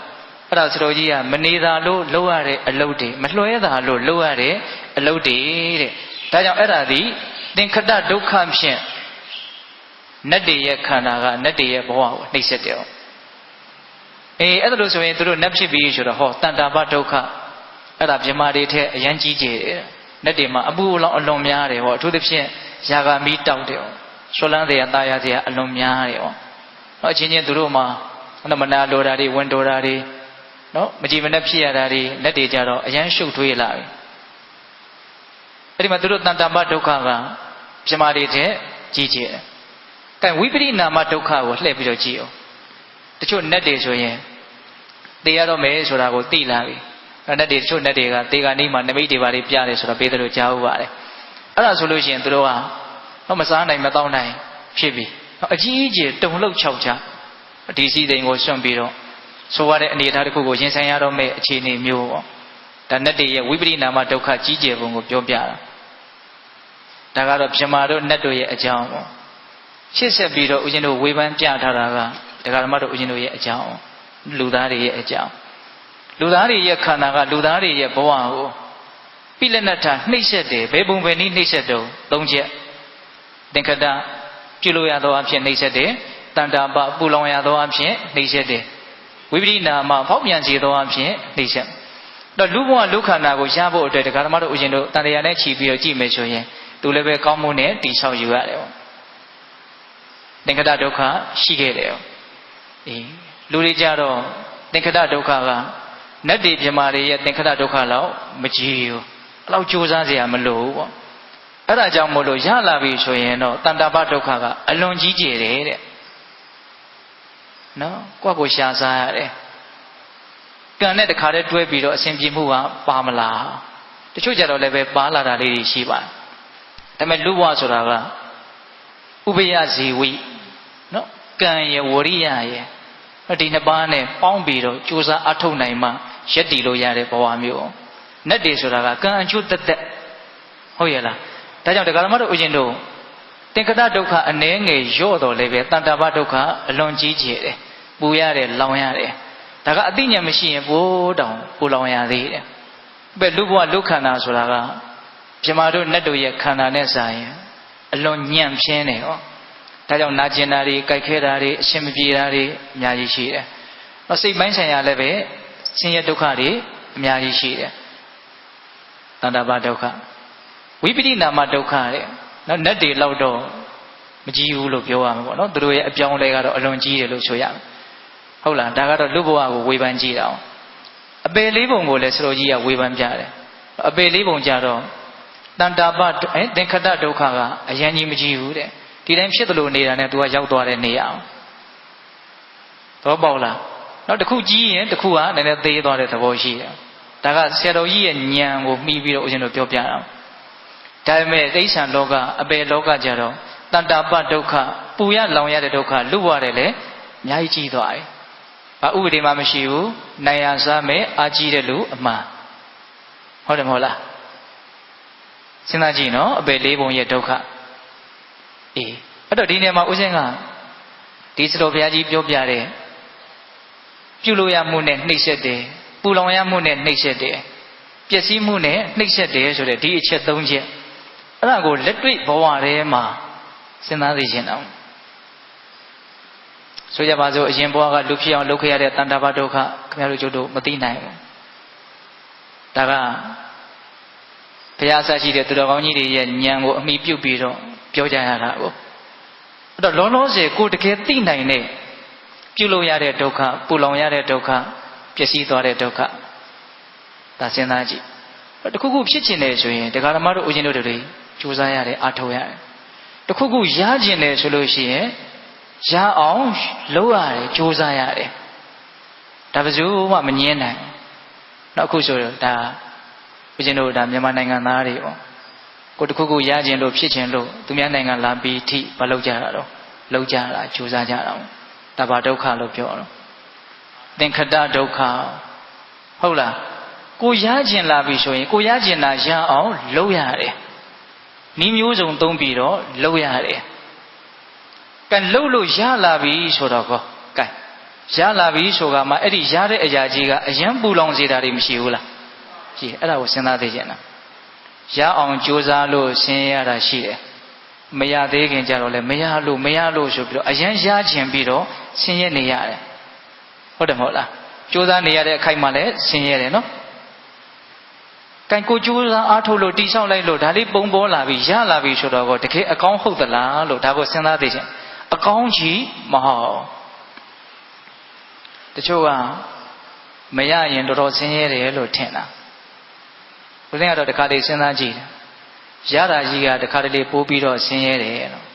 အဲ့ဒါစတော်ကြီးကမနေတာလို့လုပ်ရတဲ့အလုပ်တွေမလွှဲတာလို့လုပ်ရတဲ့အလုပ်တွေတဲ့ဒါကြောင့်အဲ့ဒါဒီသင်္ခတဒုက္ခဖြင့်နတ်တွေရဲ့ခန္ဓာကနတ်တွေရဲ့ဘဝကိုနှိပ်စက်တယ်အဲ့ဒါလို့ဆိုရင်သူတို့နတ်ဖြစ်ပြီးဆိုတော့ဟောတန်တာပဒုက္ခအဲ့ဒါမြမာတွေထက်အရန်ကြီးကျယ်တယ်နတ်တွေမှာအပူလောင်အလွန်များတယ်ဟောအထူးသဖြင့်ယာဂမီတောက်တယ်ဟောဆွလန်းတဲ့အသားရစရာအလွန်များတယ်ဟောအချင်းချင်းသူတို့မှာမနာလိုတာတွေဝန်တိုတာတွေနော်မကြည်မနှက်ဖြစ်ရတာတွေလက်တွေကြတော့အရန်ရှုပ်ထွေးလာပြီအဲ့ဒီမှာသူတို့တန်တာပဒုက္ခကမြမာတွေထက်ကြီးကျယ်တယ်ကဲဝိပရိနာမဒုက္ခကိုလှည့်ပြီးတော့ကြည့်အောင်တချို့နတ်တွေဆိုရင်သိရတော့မယ်ဆိုတာကိုသိလာပြီနတ်တွေတချို့နတ်တွေကသေကနေ့မှာနမိတ်တွေပါတွေပြတယ်ဆိုတော့ပေးတယ်လို့ကြားဥပါတယ်အဲ့ဒါဆိုလို့ရှိရင်သူတို့ကမစားနိုင်မတောင်းနိုင်ဖြစ်ပြီအကြီးအကျယ်တုံလှုပ်ချောက်ချဒီစည်းစိမ်ကိုစွန့်ပြီးတော့ဆိုရတဲ့အနေအထားတစ်ခုကိုရင်ဆိုင်ရတော့မယ့်အခြေအနေမျိုးပေါ့ဒါနတ်တွေရဲ့ဝိပရိနာမဒုက္ခကြီးကျယ်ပုံကိုပြောပြတာဒါကတော့မြမာတို့နတ်တို့ရဲ့အကြောင်းပေါ့ရှစ်ဆက်ပြီးတော့ဦးဇင်းတို့ဝေဖန်ပြထားတာကဒကာဓမ္မတို့ဦးဇင်းတို့ရဲ့အကြောင်းလူသားတွေရဲ့အကြောင်းလူသားတွေရဲ့ခန္ဓာကလူသားတွေရဲ့ဘဝကိုပိလက်နထနှိမ့်ဆက်တယ်ဘယ်ပုံပဲနည်းနှိမ့်ဆက်တော့၃ချက်သင်္ခတပြုလို့ရသောအဖြစ်နှိမ့်ဆက်တယ်တန်တာပပူလောင်ရသောအဖြစ်နှိမ့်ဆက်တယ်ဝိပရိနာမဖောက်ပြန်စေသောအဖြစ်နှိမ့်ဆက်တော့လူဘဝလူခန္ဓာကိုရဖို့အတွက်ဒကာဓမ္မတို့ဦးဇင်းတို့တန်တရားနဲ့ခြီးပြီးတော့ကြည့်မယ်ဆိုရင်သူလည်းပဲကောင်းမှုနဲ့တိဆောက်ယူရတယ်ပေါ့သင်္ခတဒုက္ခရှိခဲ့တယ်လူတွေကြတော့သင်္ခတဒုက္ခကနတ်တွေမြမာတွေရဲ့သင်္ခတဒုက္ခလောက်မကြီးဘူးအဲ့လောက်ကြိုးစားစရာမလိုဘူးပေါ့အဲ့ဒါကြောင့်မို့လို့ရလာပြီဆိုရင်တော့တန်တာပဒုက္ခကအလွန်ကြီးကျယ်တယ်တဲ့နော်ကိုရှာစားရတယ်ကံနဲ့တခါတည်းတွဲပြီးတော့အစဉ်ပြေမှုကပါမလားတချို့ကြတော့လည်းပဲပါလာတာလေးတွေရှိပါတယ်ဒါပေမဲ့လူဘဝဆိုတာကဥပယဇီဝိနော်ကံရဝရိယရဒီနှစ်ပါးနဲ့ပေါင်းပြီးတော့ကြိုးစားအထောက်နိုင်မှရက်တည်လို့ရတဲ့ဘဝမျိုးနတ်တွေဆိုတာကကံအကျိုးသက်သက်ဟုတ်ရဲ့လားဒါကြောင့်ဒကာဓမ္မတို့ဦးဇင်းတို့သင်္ခတဒုက္ခအ ਨੇ ငယ်ရော့တော်လည်းပဲတန်တာပဒုက္ခအလွန်ကြီးကျယ်တယ်ပူရတယ်လောင်ရတယ်ဒါကအသိဉာဏ်မရှိရင်ပိုးတောင်ပူလောင်ရသေးတယ်ပဲလူဘဝလူခန္ဓာဆိုတာကမြမာတို့နတ်တို့ရဲ့ခန္ဓာနဲ့စာရင်အလွန်ညံ့ပြင်းတယ်ဟောဒါကြောင့်နာကျင်တာတွေကြိုက်ခဲတာတွေအရှင်မပြေတာတွေအများကြီးရှိတယ်။စိတ်ပိုင်းဆိုင်ရာလည်းပဲဆင်းရဲဒုက္ခတွေအများကြီးရှိတယ်။တဏ္ဍပါဒုက္ခဝိပရိနာမဒုက္ခတဲ့နော်နတ်တွေလောက်တော့မကြီးဘူးလို့ပြောရမှာပေါ့နော်သူတို့ရဲ့အပြောင်းလဲကတော့အလွန်ကြီးတယ်လို့ဆိုရမယ်။ဟုတ်လားဒါကတော့လူဘဝကိုဝေဖန်ကြည့်တာ။အပေလေးပုံကိုလည်းစတော်ကြီးကဝေဖန်ပြတယ်။အပေလေးပုံကြတော့တဏ္ဍပါသင်္ခတဒုက္ခကအရင်ကြီးမကြီးဘူးတဲ့ဒီတိုင်းဖြစ်သလိုနေတာနဲ့ तू ကရောက်သွားတဲ့နေရာတော့ပေါ့လားနောက်တစ်ခုကြီးရင်တစ်ခုကနည်းနည်းသေးသွားတဲ့သဘောရှိတယ်ဒါကဆရာတော်ကြီးရဲ့ဉာဏ်ကိုမှီပြီးတော့ဦးဇင်းတို့ပြောပြတာဒါပေမဲ့တိဋ္ဌံလောကအပေလောကကြတော့တဏ္ဍပဒုက္ခပူရလောင်ရတဲ့ဒုက္ခလွတ်ရတယ်လေအများကြီးကြီးသွားတယ်ဘာဥပဒေမှမရှိဘူးနိုင်ရစားမယ်အာကြီးတဲ့လူအမှန်ဟုတ်တယ်မဟုတ်လားစဉ်းစားကြည့်နော်အပေလေးပုံရဲ့ဒုက္ခအဲ့တော့ဒီနေရာမှာဦးဇင်းကဒီစတော်ဘုရားကြီးပြောပြတဲ့ပြုလို့ရမှုနဲ့နှိမ့်ဆက်တယ်ပူလောင်ရမှုနဲ့နှိမ့်ဆက်တယ်ပျက်စီးမှုနဲ့နှိမ့်ဆက်တယ်ဆိုတဲ့ဒီအချက်၃ချက်အဲ့ဒါကိုလက်တွေ့ဘဝထဲမှာစဉ်းစားသိချင်တာဆိုကြပါစို့အရင်ဘဝကလူဖြစ်အောင်လုပ်ခဲ့ရတဲ့တဏ္ဍပါဒုက္ခခင်ဗျားတို့ကျုပ်တို့မသိနိုင်ဘူးဒါက ဘုရားဆရှိတဲ့သူတော်ကောင်းကြီးတွေရဲ့ဉာဏ်ကိုအမိပြုတ်ပြီးတော့ပြောကြရတာကိုအဲ့တော့လောလောဆယ်ကိုတကယ်သိနိုင်တဲ့ပြုလို့ရတဲ့ဒုက္ခပူလောင်ရတဲ့ဒုက္ခပျက်စီးသွားတဲ့ဒုက္ခဒါစဉ်းစားကြည့်တခုခုဖြစ်ချင်တယ်ဆိုရင်တရားဓမ္မတို့ဦးဇင်းတို့တွေကြိုးစားရတယ်အားထုတ်ရတယ်တခုခုရချင်တယ်ဆိုလို့ရှိရင်ရအောင်လုပ်ရတယ်ကြိုးစားရတယ်ဒါဘယ်သူမှမငြင်းနိုင်နောက်အခုဆိုတော့ဒါဦးဇင်းတို့ဒါမြန်မာနိုင်ငံသားတွေပေါ့ကိုတခုခုရချင်လို့ဖြစ်ချင်လို့သူများနိုင်ငံလာပြီးထိမလုပ်ကြတာတော့လုပ်ကြတာကြိုးစားကြတာဒါပါဒုက္ခလို့ပြောတော့သင်္ခတဒုက္ခဟုတ်လားကိုရချင်လာပြီဆိုရင်ကိုရချင်တာရအောင်လုပ်ရတယ်ဤမျိုးစုံသုံးပြီးတော့လုပ်ရတယ်ကဲလုပ်လို့ရလာပြီဆိုတော့ကောကဲရလာပြီဆိုကမှအဲ့ဒီရတဲ့အရာကြီးကအယံပူလောင်စေတာတွေမရှိဘူးလားရှိတယ်အဲ့ဒါကိုစဉ်းစားသိချင်တာရအောင်ကြိုးစားလို့ဆင်းရဲရတာရှိတယ်မရသေးခင်ကြတော့လေမရလို့ဆိုပြီးတော့အယံရချင်ပြီးတော့ဆင်းရဲနေရတယ်ဟုတ်တယ်မဟုတ်လားကြိုးစားနေရတဲ့အခိုက်မှာလည်းဆင်းရဲတယ်နော်ကံကိုကြိုးစားအားထုတ်လို့တိဆောက်လိုက်လို့ဒါလေးပုံပေါ်လာပြီရလာပြီဆိုတော့တကယ်အကောင်းဟုတ်သလားလို့ဒါကိုစဉ်းစားသိချင်အကောင်းကြီးမဟုတ်တချို့ကမရရင်တော်တော်ဆင်းရဲတယ်လို့ထင်တာဘုရင်ကတော့တခါတည်းစဉ်းစားကြည့်တယ်ရတာကြီးကတခါတလေပိုးပြီးတော့ဆင်းရဲတယ်လို့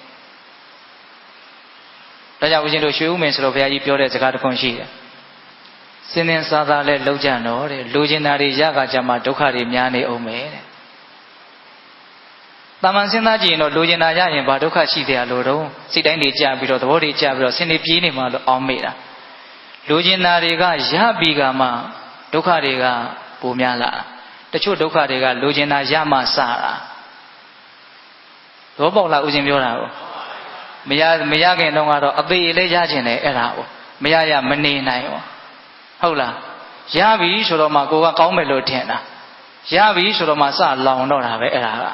ဒါကြောင့်ဦးဇင်းတို့ရွှေဦးမင်းဆိုတော့ဘုရားကြီးပြောတဲ့စကားတစ်ခုရှိတယ်စင်းစင်းစားစားလဲလှုပ်ကြတော့တဲ့လူကျင်တာတွေရကကြမှာဒုက္ခတွေများနေအောင်မယ်တဲ့တာမန်စဉ်းစားကြည့်ရင်တော့လူကျင်တာရရင်ဘာဒုက္ခရှိတယ်လို့တော့စိတ်တိုင်းတွေကြပြီးတော့သဘောတွေကြပြီးတော့ဆင်းနေပြေးနေမှလို့အောင်းမိတာလူကျင်တာတွေကရပြီးကမှဒုက္ခတွေကပိုများလာတချို့ဒုက္ခတွေကလူကျင်တာရမှစတာသဘောပေါက်လားဦးဇင်းပြောတာကိုမရခင်တော့ကတော့အသေးလေးရချင်တယ်အဲ့ဒါကိုမရမနေနိုင်ဘူးဟုတ်လားရပြီဆိုတော့မှကိုကကောင်းမယ်လို့ထင်တာရပြီဆိုတော့မှစလောင်တော့တာပဲအဲ့ဒါက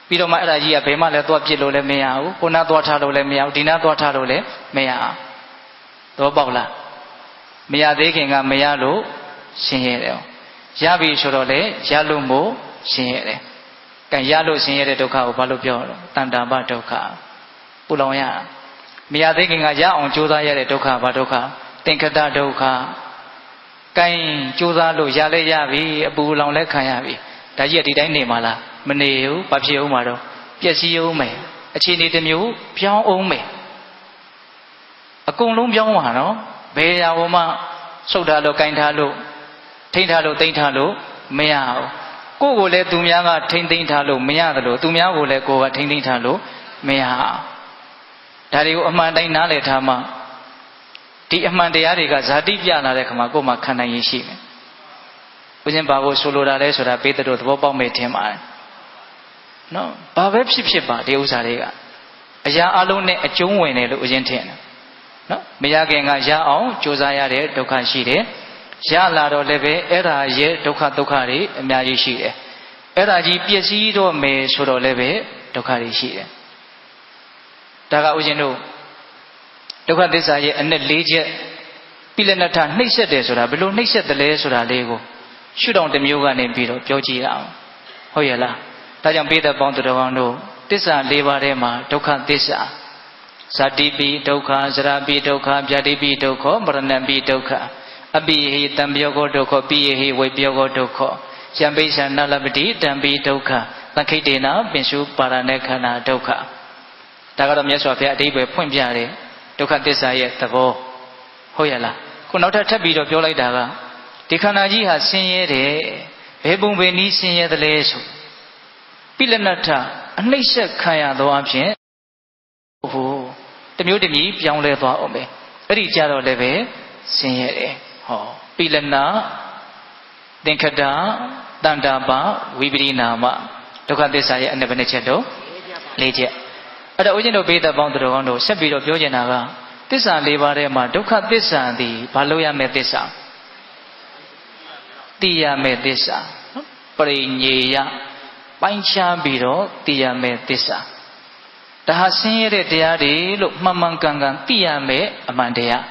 ပြီးတော့မှအဲ့ဒါကြီးကဘယ်မှလည်းသွားပြစ်လို့လည်းမရဘူးကိုနာသွားထားလို့လည်းမရဘူးဒီနာသွားထားလို့လည်းမရအောင်သဘောပေါက်လားမရသေးခင်ကမရလို့ရှင်းရတယ်ရပြီဆိုတော့လေရလို့မို့ရှင်းရတယ်ကံရလို့ဆင်းရဲတဲ့ဒုက္ခကိုဘာလို့ပြောတော့တဏ္ဍာပဒုက္ခပူလောင်ရမရသေးခင်ကရအောင်ကြိုးစားရတဲ့ဒုက္ခဘာဒုက္ခသင်္ခတဒုက္ခကံကြိုးစားလို့ရလဲရပြီအပူလောင်လဲခံရပြီဒါကြီးကဒီတိုင်းနေမှာလားမနေဘူးဘာဖြစ်အောင်မှာတော့ပျက်စီးအောင်မယ်အခြေအနေတစ်မျိုးပြောင်းအောင်မယ်အကုန်လုံးပြောင်းမှာနော်ဘယ်ရာဝမှဆုတ်ထားလို့ကင်ထားလို့ထိန်းထားလို့တိမ့်ထားလို့မရဘူးကိုယ်ကိုလည်းသူများကထိမ့်သိမ့်ထားလို့မရတယ်လို့သူများကိုလည်းကိုယ်ကထိမ့်သိမ့်ထားလို့မရဒါတွေကိုအမှန်တိုင်းနားလည်ထားမှဒီအမှန်တရားတွေကဇာတိပြလာတဲ့ခါမှာကိုယ်မှခံနိုင်ရရှိမယ်ဦးဇင်းဘာကိုဆိုလိုတာလဲဆိုတာပေးတဲ့သဘောပေါက်မယ်ထင်ပါတယ်နော်ဘာပဲဖြစ်ပါဒီဥစ္စာတွေကအရာအလုံးနဲ့အကျုံးဝင်တယ်လို့ဦးဇင်းထင်တယ်နော်မရခင်ကရအောင်ကြိုးစားရတဲ့ဒုက္ခရှိတယ်ရလာတော့လည်းပဲအဲ့ဒါရဲ့ဒုက္ခတွေအများကြီးရှိတယ်အဲ့ဒါကြီးပျက်စီးတော့မယ်ဆိုတော့လည်းပဲဒုက္ခတွေရှိတယ်ဒါကဦးဇင်းတို့ဒုက္ခသစ္စာရဲ့အနှစ်၄ချက်ပိလနထနှိပ်စက်တယ်ဆိုတာဘယ်လိုနှိပ်စက်တယ်လဲဆိုတာလေးကိုရှုထောင့်တစ်မျိုးကနေပြီးတော့ပြောကြည့်ရအောင်ဟုတ်ရဲ့လားဒါကြောင့်ပိဿပေါင်းသူတော်ကောင်းတို့သစ္စာ၄ပါးထဲမှာဒုက္ခသစ္စာဇာတိပိဒုက္ခဇရာပိဒုက္ခဗျာတိပိဒုက္ခမရဏပိဒုက္ခအပိဟိတံပြောကောဒုက္ခပိယဟိဝိပြောကောဒုက္ခယံပိစ္ဆာနလပတိတံပိဒုက္ခသခိတေနပင်စုပါရဏေခန္ဓာဒုက္ခဒါကတော့မြတ်စွာဘုရားအဓိပ္ပာယ်ဖွင့်ပြတဲ့ဒုက္ခသစ္စာရဲ့သဘောဟုတ်ရဲ့လားခုနောက်ထပ်ပြီးတော့ပြောလိုက်တာကဒီခန္ဓာကြီးဟာဆင်းရဲတယ်ဘယ်ပုံပဲနည်းဆင်းရဲသလဲဆိုပိလနထအနှိမ့်ဆက်ခံရသောအဖြစ်ဟိုတမျိုးတမီပြောင်းလဲသွားအောင်ပဲအဲ့ဒီကြတော့လည်းပဲဆင်းရဲတယ်ဟောပိလနာသင်္ခတတန္တာပဝိပရိနာမဒုက္ခသစ္စာရဲ့အနည်းဘယ်နှချက်တော့၄ချက်အဲ့တော့ဦးဇင်းတို့ပိဿပေါင်းသူတော်ကောင်းတို့ဆက်ပြီးတော့ပြောချင်တာကသစ္စာ၄ပါးထဲမှာဒုက္ခသစ္စာသည်ဘာလို့ရမယ့်သစ္စာသိရမယ့်သစ္စာပရိညေယပိုင်းခြားပြီးတော့သိရမယ့်သစ္စာဒါဟာဆင်းရဲတဲ့တရားတွေလို့မှန်မှန်ကန်ကန်သိရမယ့်အမှန်တရား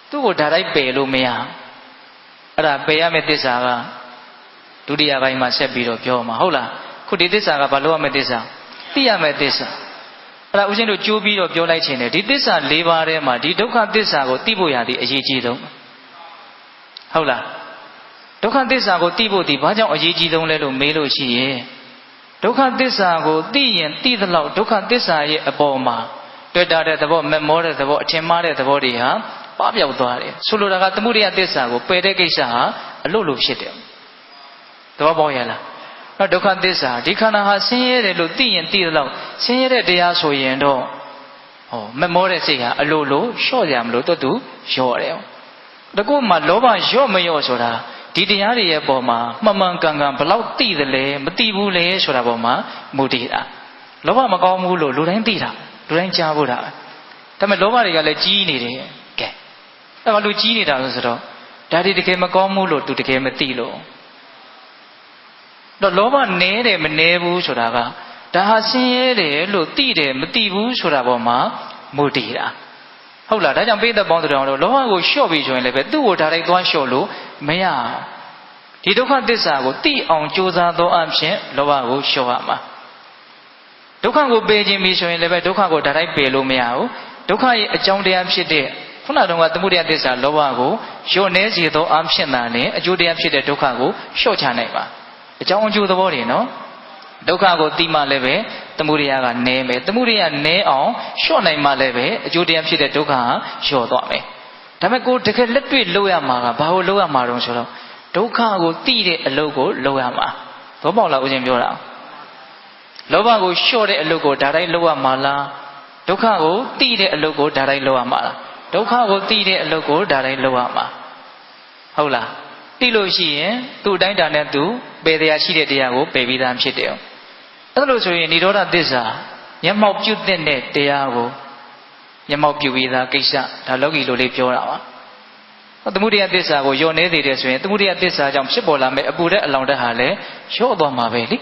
သူ့ကိုဒါလိုက်ပယ်လို့မရအဲ့ဒါပယ်ရမယ့်သစ္စာက ဒုတိယပိုင်းမှာဆက်ပြီးတော့ပြောမှာဟုတ်လားခုဒီသစ္စာကဘာလို့ရမယ့်သစ္စာသိရမယ့်သစ္စာအဲ့ဒါဦးဇင်းတို့ကြိုးပြီးတော့ပြောလိုက်ခြင်းတယ်ဒီသစ္စာ၄ပါးထဲမှာဒီဒုက္ခသစ္စာကိုသိဖို့ရသည်အရေးကြီးဆုံးဟုတ်လားဒုက္ခသစ္စာကိုသိဖို့ဒီဘာကြောင့်အရေးကြီးဆုံးလဲလို့မေးလို့ရှိရင်ဒုက္ခသစ္စာကိုသိရင်သိသလောက်ဒုက္ခသစ္စာရဲ့အပေါ်မှာတွေ့တာတဲ့သဘောမမောတဲ့သဘောအထင်မှားတဲ့သဘောတွေဟာပပျောက်သွားတယ်ဆိုလိုတာကသမုဒိယသစ္စာကိုပယ်တဲ့ကိစ္စဟာအလို့လို့ဖြစ်တယ်သဘောပေါက်ရလားတော့ဒုက္ခသစ္စာဒီခန္ဓာဟာဆင်းရဲတယ်လို့သိရင်သိသလောက်ဆင်းရဲတဲ့တရားဆိုရင်တော့မမောတဲ့စိတ်ဟာအလို့လို့လျှော့ကြမလို့တူလျော့တယ်တကူမှလောဘလျော့မလျော့ဆိုတာဒီတရားတွေရဲ့ပေါ်မှာမှန်မှန်ကန်ကန်ဘလောက်သိသလဲမသိဘူးလေဆိုတာပေါ်မှာမူတည်တာလောဘမကောင်းဘူးလို့လူတိုင်းသိတာလူတိုင်းကြားဖို့တာဒါပေမဲ့လောဘတွေကလည်းကြီးနေတယ်ကဲအဲ့ဘာလို့ကြီးနေတာလဲဆိုတော့ဒါတွေတကယ်မကောင်းဘူးလို့သူတကယ်မသိလို့တော့လောဘနည်းတယ်မနည်းဘူးဆိုတာကဒါဟာဆင်းရဲတယ်လို့သိတယ်မသိဘူးဆိုတာပေါ်မှာမူတည်တာဟုတ်လားဒါကြောင့်ပိဋကပေါင်းတော်လောဘကိုလျှော့ပြီးဆိုရင်လည်းပဲသူ့ကိုဒါလိုက်သွားလျှော့လို့မရဒီဒုက္ခသစ္စာကိုသိအောင်ကြိုးစားသောအဖြစ်လောဘကိုလျှော့ရမှာဒုက္ခကိုပယ်ခြင်းပြီးဆိုရင်လည်းပဲဒုက္ခကိုဒါလိုက်ပယ်လို့မရဘူးဒုက္ခရဲ့အကြောင်းတရားဖြစ်တဲ့ခုနတုန်းကသမုဒယသစ္စာလောဘကိုလျှော့နေစေသောအဖြစ်သာနဲ့အကျိုးတရားဖြစ်တဲ့ဒုက္ခကိုလျှော့ချနိုင်ပါအကြောင်းအကျိုးသဘောတွေနော်ဒုက္ခကိုသိမှလည်းပဲသမုဒယကနည်းမယ်သမုဒယနည်းအောင်လျှော့နိုင်မှလည်းပဲအကျိုးတရားဖြစ်တဲ့ဒုက္ခဟာလျှော့သွားမယ်ဒါပေမဲ့ကိုတကယ်လက်တွေ့လုပ်ရမှာကဘာကိုလုပ်ရမှာတုံးဆိုတော့ဒုက္ခကိုသိတဲ့အလုပ်ကိုလုပ်ရမှာသဘောပေါက်လားဦးဇင်းပြောတာလောဘကိုလျှော့တဲ့အလုပ်ကိုဒါတိုင်းလုပ်ရမှာလားဒုက္ခကိုသိတဲ့အလုပ်ကိုဒါတိုင်းလုပ်ရမှာလားဒုက္ခကိုသိတဲ့အလုပ်ကိုဒါတိုင်းလုပ်ရမှာဟုတ်လားသိလို့ရှိရင်သူ့အတိုင်းတာနဲ့သူပယ်တရားရှိတဲ့တရားကိုပယ်ပြီးသားဖြစ်တယ်အဲ့လိုဆိုရင်និရောဓသစ္စာမျက်မှောက်ပြုတဲ့တရားကိုမျက်မှောက်ပြုပြီးသားကိစ္စဒါလောကီလိုလေးပြောတာပါသမုဒိယသစ္စာကိုယုံနေသေးတယ်ဆိုရင်သမုဒိယသစ္စာကြောင့်ဖြစ်ပေါ်လာမယ့်အပူတဲ့အလောင်တက်ဟာလည်းလျှော့သွားမှာပဲလေ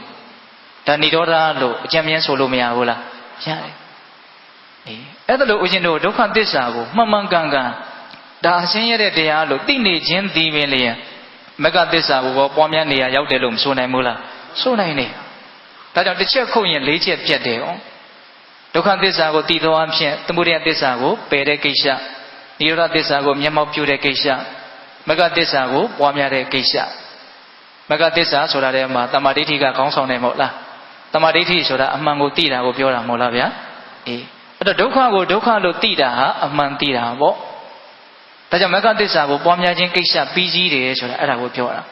ဒါនិရောဓလို့အကျဉ်းမြင်းဆိုလို့မရဘူးလားရတယ်အဲ့ဒါလို့ဦးဇင်းတို့ဒုက္ခသစ္စာကိုမှန်မှန်ကန်ကန်ဒါအရှင်းရတဲ့တရားလို့သိနေခြင်းဒီပင်လျင်မဂ္ဂသစ္စာကိုပွားများနေရရောက်တယ်လို့မဆိုနိုင်ဘူးလားဆိုနိုင်တယ်ဒါကြောင့်တစ်ချက်ခုတ်ရင်၄ချက်ပြတ်တယ်ဒုက္ခသစ္စာကိုသိသောအဖြစ်သမုဒယသစ္စာကိုပယ်တဲ့ကိစ္စនិရောဓသစ္စာကိုမျက်မှောက်ပြုတဲ့ကိစ္စမဂ္ဂသစ္စာကိုပွားများတဲ့ကိစ္စမဂ္ဂသစ္စာဆိုတာတည်းမှာတမာဒိဋ္ဌိကခေါင်းဆောင်တယ်မဟုတ်လားတမာဒိဋ္ဌိဆိုတာအမှန်ကိုသိတာကိုပြောတာမဟုတ်လားဗျာအေးအဲ့တော့ဒုက္ခကိုဒုက္ခလို့သိတာဟာအမှန်သိတာပေါ့ဒါကြောင့်မဂ္ဂသစ္စာကိုပွားများခြင်းကိစ္စပြီးစီးတယ်ဆိုတာအဲ့ဒါကိုပြောတာ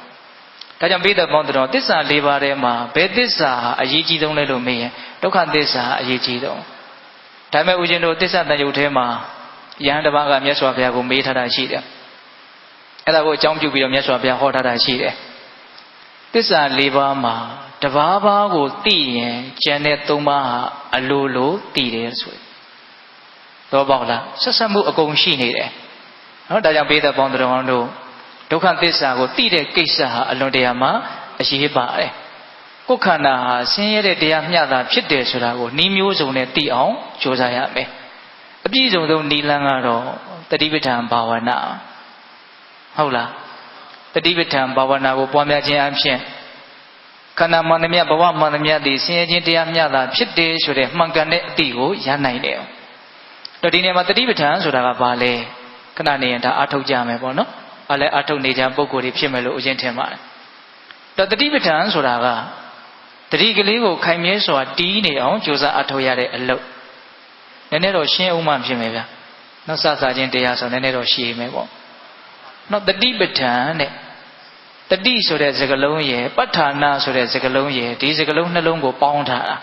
ဒါကြောင့်ပိဋကပေါင်းတော်သစ္စာ၄ပါးထဲမှာဘယ်သစ္စာဟာအရေးကြီးဆုံးလဲလို့မေးရင်ဒုက္ခသစ္စာအရေးကြီးဆုံးဒါပေမဲ့ဦးဇင်းတို့သစ္စာတန်ရုပ်ထဲမှာယဟန်တစ်ပါးကမြတ်စွာဘုရားကိုမေးထားတာရှိတယ်အဲ့ဒါကိုအကြောင်းပြုပြီးတော့မြတ်စွာဘုရားဟောထားတာရှိတယ်သစ္စာ၄ပါးမှာတစ်ပါးပါးကိုသိရင်ကျန်တဲ့၃ပါးဟာအလိုလိုသိတယ်ဆိုရင်တော့ပေါ့လားဆက်ဆက်မှုအကုန်ရှိနေတယ်နော်ဒါကြောင့်ပိဋကပေါင်းတော်တို့ဒုက္ခသစ္စာကိုသိတဲ့ကိစ္စဟာအလွန်တရာမှအရေးပါတယ်ကိုယ်ခန္ဓာဟာဆင်းရဲတဲ့တရားမျှတာဖြစ်တယ်ဆိုတာကိုနှီးမျိုးစုံနဲ့သိအောင်ကြိုးစားရမယ်အပြည့်စုံဆုံးနိလန်းကတော့တတိပဋ္ဌာန်ဘာဝနာဟုတ်လားတတိပဋ္ဌာန်ဘာဝနာကိုပွားများခြင်းအပြင်ခန္ဓာမှန်သမျှဘဝမှန်သမျှသည်ဆင်းရဲခြင်းတရားမျှတာဖြစ်တယ်ဆိုတဲ့မှန်ကန်တဲ့အသည့်ကိုရနိုင်တယ်တော့ဒီနေရာမှာတတိပဋ္ဌာန်ဆိုတာကဘာလဲခဏနေရင်ဒါအထုတ်ကြမယ်ပေါ့နော်ဘာလဲအထုတ်နေကြပုံကိုယ်တွေဖြစ်မယ်လို့အရင်ထင်ပါတယ်တော့တတိပဋ္ဌာန်ဆိုတာကတတိကလေးကိုခိုင်မြဲစွာတီးနေအောင်ကြိုးစားအထုတ်ရတဲ့အလုပ်နည်းနည်းတော့ရှင်းအောင်မှဖြစ်မယ်ဗျာနောက်စစချင်းတရားဆိုနည်းနည်းတော့ရှင်းမယ်ပေါ့နောက်တတိပဋ္ဌာန်နဲ့တတိဆိုတဲ့စကားလုံးရယ်ပဋ္ဌာနာဆိုတဲ့စကားလုံးရယ်ဒီစကားလုံးနှလုံးကိုပေါင်းထားတာ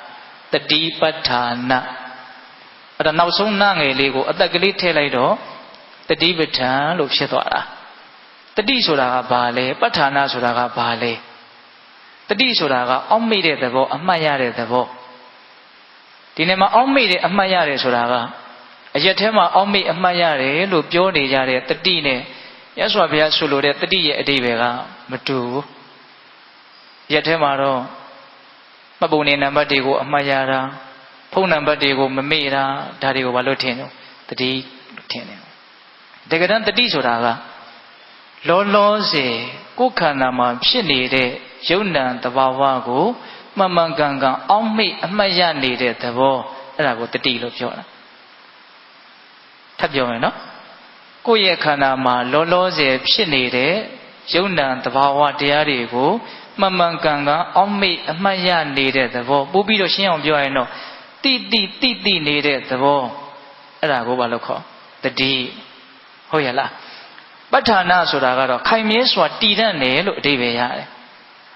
တတိပဋ္ဌာနာအဲ့ဒါနောက်ဆုံးနာငယ်လေးကိုအသက်ကလေးထည့်လိုက်တော့တတိပဋ္ဌာန်လို့ဖြစ်သွားတာတတိဆိုတာကဘာလဲပဋ္ဌာနာဆိုတာကဘာလဲတတိဆိုတာကအောက်မေ့တဲ့သဘောအမှတ်ရတဲ့သဘောဒီနေ့မှာအောက်မေ့တဲ့အမှတ်ရတယ်ဆိုတာကအရက်ထဲမှာအောက်မေ့အမှတ်ရတယ်လို့ပြောနေကြတဲ့တတိနဲ့ရသော်ဘုရားဆိုလိုတဲ့တတိရဲ့အဓိပ္ပာယ်ကမတူဘူးရက်ထဲမှာတော့မှတ်ပုံနေနံပါတ်တွေကိုအမှတ်ရတာဖုန်းနံပါတ်တွေကိုမမေ့တာဒါတွေကိုဘာလို့ထင်လဲတတိထင်တယ်တကယ်တမ်းတတိဆိုတာကလောလောဆယ်ကိုယ်ခန္ဓာမှာဖြစ်နေတဲ့ ယုံနံတဘာဝကိုမှန်မှန်ကန်ကန်အောက်မေ့အမှတ်ရနေတဲ့သဘောအဲ့ဒါကိုတတိလို့ပြောတာထပ်ပြောမယ်နော်ကိုယ့်ရဲ့ခန္ဓာမှာလောလောဆယ်ဖြစ်နေတဲ့ယုံနံတဘာဝတရားတွေကိုမှန်မှန်ကန်ကန်အောက်မေ့အမှတ်ရနေတဲ့သဘောပို့ပြီးတော့ရှင်းအောင်ပြောရရင်တော့တိနေတဲ့သဘောအဲ့ဒါကိုဘာလို့ခေါ်တတိဟုတ်ရလားပဋ္ဌာနာဆိုတာကတော့ခိုင်မြဲစွာတည်တတ်တယ်လို့အဓိပ္ပာယ်ရတယ်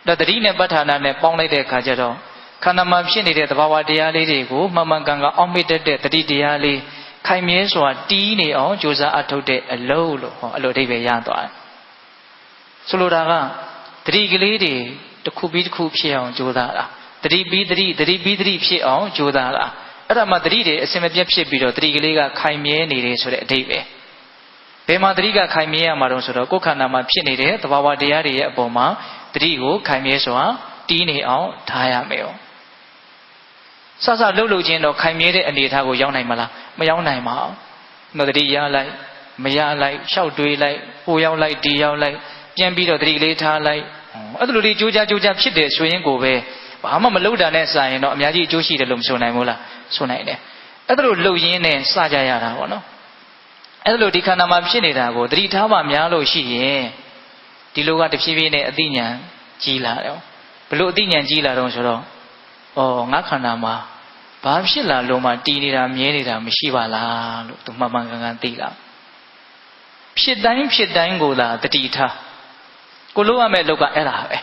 ဒါတတိနဲ့ပဋ္ဌာနာနဲ့ပေါင်းလိုက်တဲ့အခါကျတော့ခန္ဓာမှာဖြစ်နေတဲ့သဘာဝတရားလေးတွေကိုမှန်မှန်ကန်ကန်အောက်မေ့တတ်တဲ့တတိတရားလေးခိုင်မြဲစွာတည်နေအောင်ကြိုးစားအထုတ်တဲ့အလုပ်လို့ဟောအဲ့လိုအဓိပ္ပာယ်ရသွားတယ်ဆိုလိုတာကတတိကလေးတွေတစ်ခုပြီးတစ်ခုဖြစ်အောင်ကြိုးစားတာတတိပြီးတတိဖြစ်အောင်ကြိုးစားတာအဲ့ဒါမှတတိတွေအစင်မပြတ်ဖြစ်ပြီးတော့တတိကလေးကခိုင်မြဲနေတယ်ဆိုတဲ့အဓိပ္ပာယ်ဘယ်မှာတတိကခိုင်မြဲရမှာတော့ဆိုတော့ကိုယ်ခန္ဓာမှာဖြစ်နေတဲ့သဘာဝတရားတွေရဲ့အပေါ်မှာတတိကိုခိုင်မြဲစွာတည်နေအောင်ထားရမယ်။စလှုပ်ချင်းတော့ခိုင်မြဲတဲ့အနေအထားကိုရောက်နိုင်မလားမရောက်နိုင်ပါဘူး။တော့တတိရလိုက်မရလိုက်ရှောက်တွေးလိုက်ပိုရောက်လိုက်တီရောက်လိုက်ပြန်ပြီးတော့တတိလေးထားလိုက်အဲ့လိုလေးကြိုးကြားဖြစ်တယ်ဆိုရင်ကိုပဲဘာမှမလုပ်တာနဲ့စာရင်တော့အများကြီးအကျိုးရှိတယ်လို့မဆိုနိုင်ဘူးလားဆိုနိုင်တယ်အဲ့ဒါလိုလှုပ်ရင်းနဲ့စကြရတာပေါ့နော်အဲ့ဒါလိုဒီခန္ဓာမှာဖြစ်နေတာကိုသတိထားမှများလို့ရှိရင်ဒီလိုကတဖြည်းဖြည်းနဲ့အသိဉာဏ်ကြီးလာတယ်ဘလို့အသိဉာဏ်ကြီးလာတော့ဆိုတော့ငါခန္ဓာမှာဘာဖြစ်လာလို့မှတည်နေတာမြဲနေတာမရှိပါလားလို့သူမှန်မှန်ကန်ကန်သိလာဖြစ်တိုင်းကိုသာတတိထားကိုလို့ရမယ့်လောက်ကအဲ့ဒါပဲ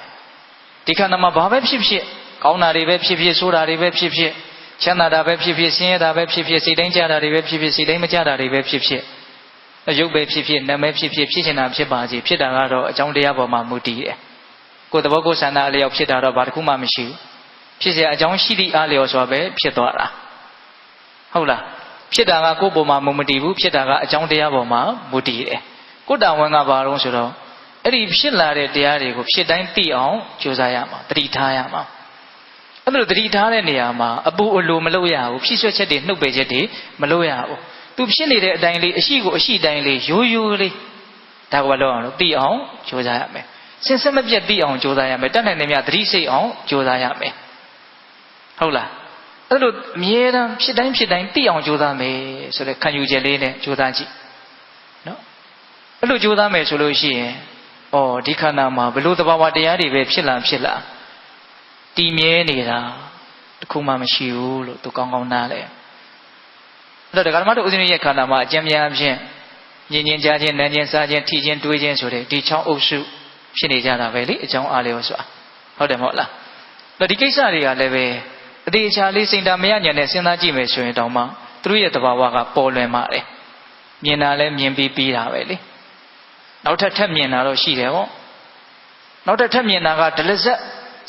ဒီခန္ဓာမှာဘာပဲဖြစ်ကောင်းတာတွေပဲဖြစ်ဆိုးတာတွေပဲဖြစ်ချမ်းသာတာပဲဖြစ်ဆင်းရဲတာပဲဖြစ်စိတ်တိုင်းကြတာတွေပဲဖြစ်စိတ်တိုင်းမကြတာတွေပဲဖြစ်ရုပ်ပဲဖြစ်နာမည်ဖြစ်ချင်တာဖြစ်ပါစေဖြစ်တာကတော့အကြောင်းတရားပေါ်မှာမူတည်တယ်ကိုယ်သဘောကိုယ်ဆန္ဒအလျောက်ဖြစ်တာတော့ဘာတစ်ခုမှမရှိဘူးဖြစ်เสียအကြောင်းရှိသည့်အားလျော်စွာပဲဖြစ်သွားတာဟုတ်လားဖြစ်တာကကိုယ်ပေါ်မှာမတည်ဘူးဖြစ်တာကအကြောင်းတရားပေါ်မှာမူတည်တယ်ကိုယ်တာဝန်ကဘာလို့ဆိုတော့အဲ့ဒီဖြစ်လာတဲ့တရားတွေကိုဖြစ်တိုင်းသိအောင်ကြိုးစားရမှာတတိထားရမှာအဲ့လိုတတိထားတဲ့နေရာမှာအပူအလိုမလုပ်ရဘူးဖြစ်ဆွချက်တွေနှုတ်ပယ်ချက်တွေမလုပ်ရဘူးသူဖြစ်နေတဲ့အတိုင်းလေးအရှိကိုအရှိတိုင်းလေးရိုးလေးဒါကဘာလို့အောင်လို့သိအောင်ကြိုးစားရမယ်စင်စစ်မပြတ်သိအောင်ကြိုးစားရမယ်တတ်နိုင်တဲ့မြတ်သတိစိတ်အောင်ကြိုးစားရမယ်ဟုတ်လားအဲ့လိုအမြဲတမ်းဖြစ်တိုင်းသိအောင်ကြိုးစားမယ်ဆိုတဲ့ခံယူချက်လေးနဲ့ကြိုးစားကြည့်နော်အဲ့လိုကြိုးစားမယ်ဆိုလို့ရှိရင်ဒီခန္ဓာမှာဘလို့သဘာဝတရားတွေပဲဖြစ်လာတည်မြဲနေတာတခုမှမရှိဘူးလို့သူကောင်းကောင်းနားလဲအဲ့တော့ဒကာဓမ္မတို့ဦးဇင်းရဲ့ခန္ဓာမှာအကျဉ်းများဖြင့်ညင်ကြားခြင်းနမ်းခြင်းစားခြင်းထိခြင်းတွေးခြင်းဆိုတဲ့ဒီ6အုပ်စုဖြစ်နေကြတာပဲလေအကြောင်းအားလျော်စွာဟုတ်တယ်မဟုတ်လားအဲ့ဒီကိစ္စတွေကလည်းပဲအသေးချာလေးစိတ်ဓာတ်မရညံနဲ့စဉ်းစားကြည့်မယ်ဆိုရင်တောင်မှသူတို့ရဲ့သဘာဝကပေါ်လွင်ပါတယ်မြင်တာလည်းမြင်ပြီးတာပဲလေနောက်ထပ်မြင်တာတော့ရှိတယ်ပေါ့နောက်ထပ်မြင်တာကဒလဇက်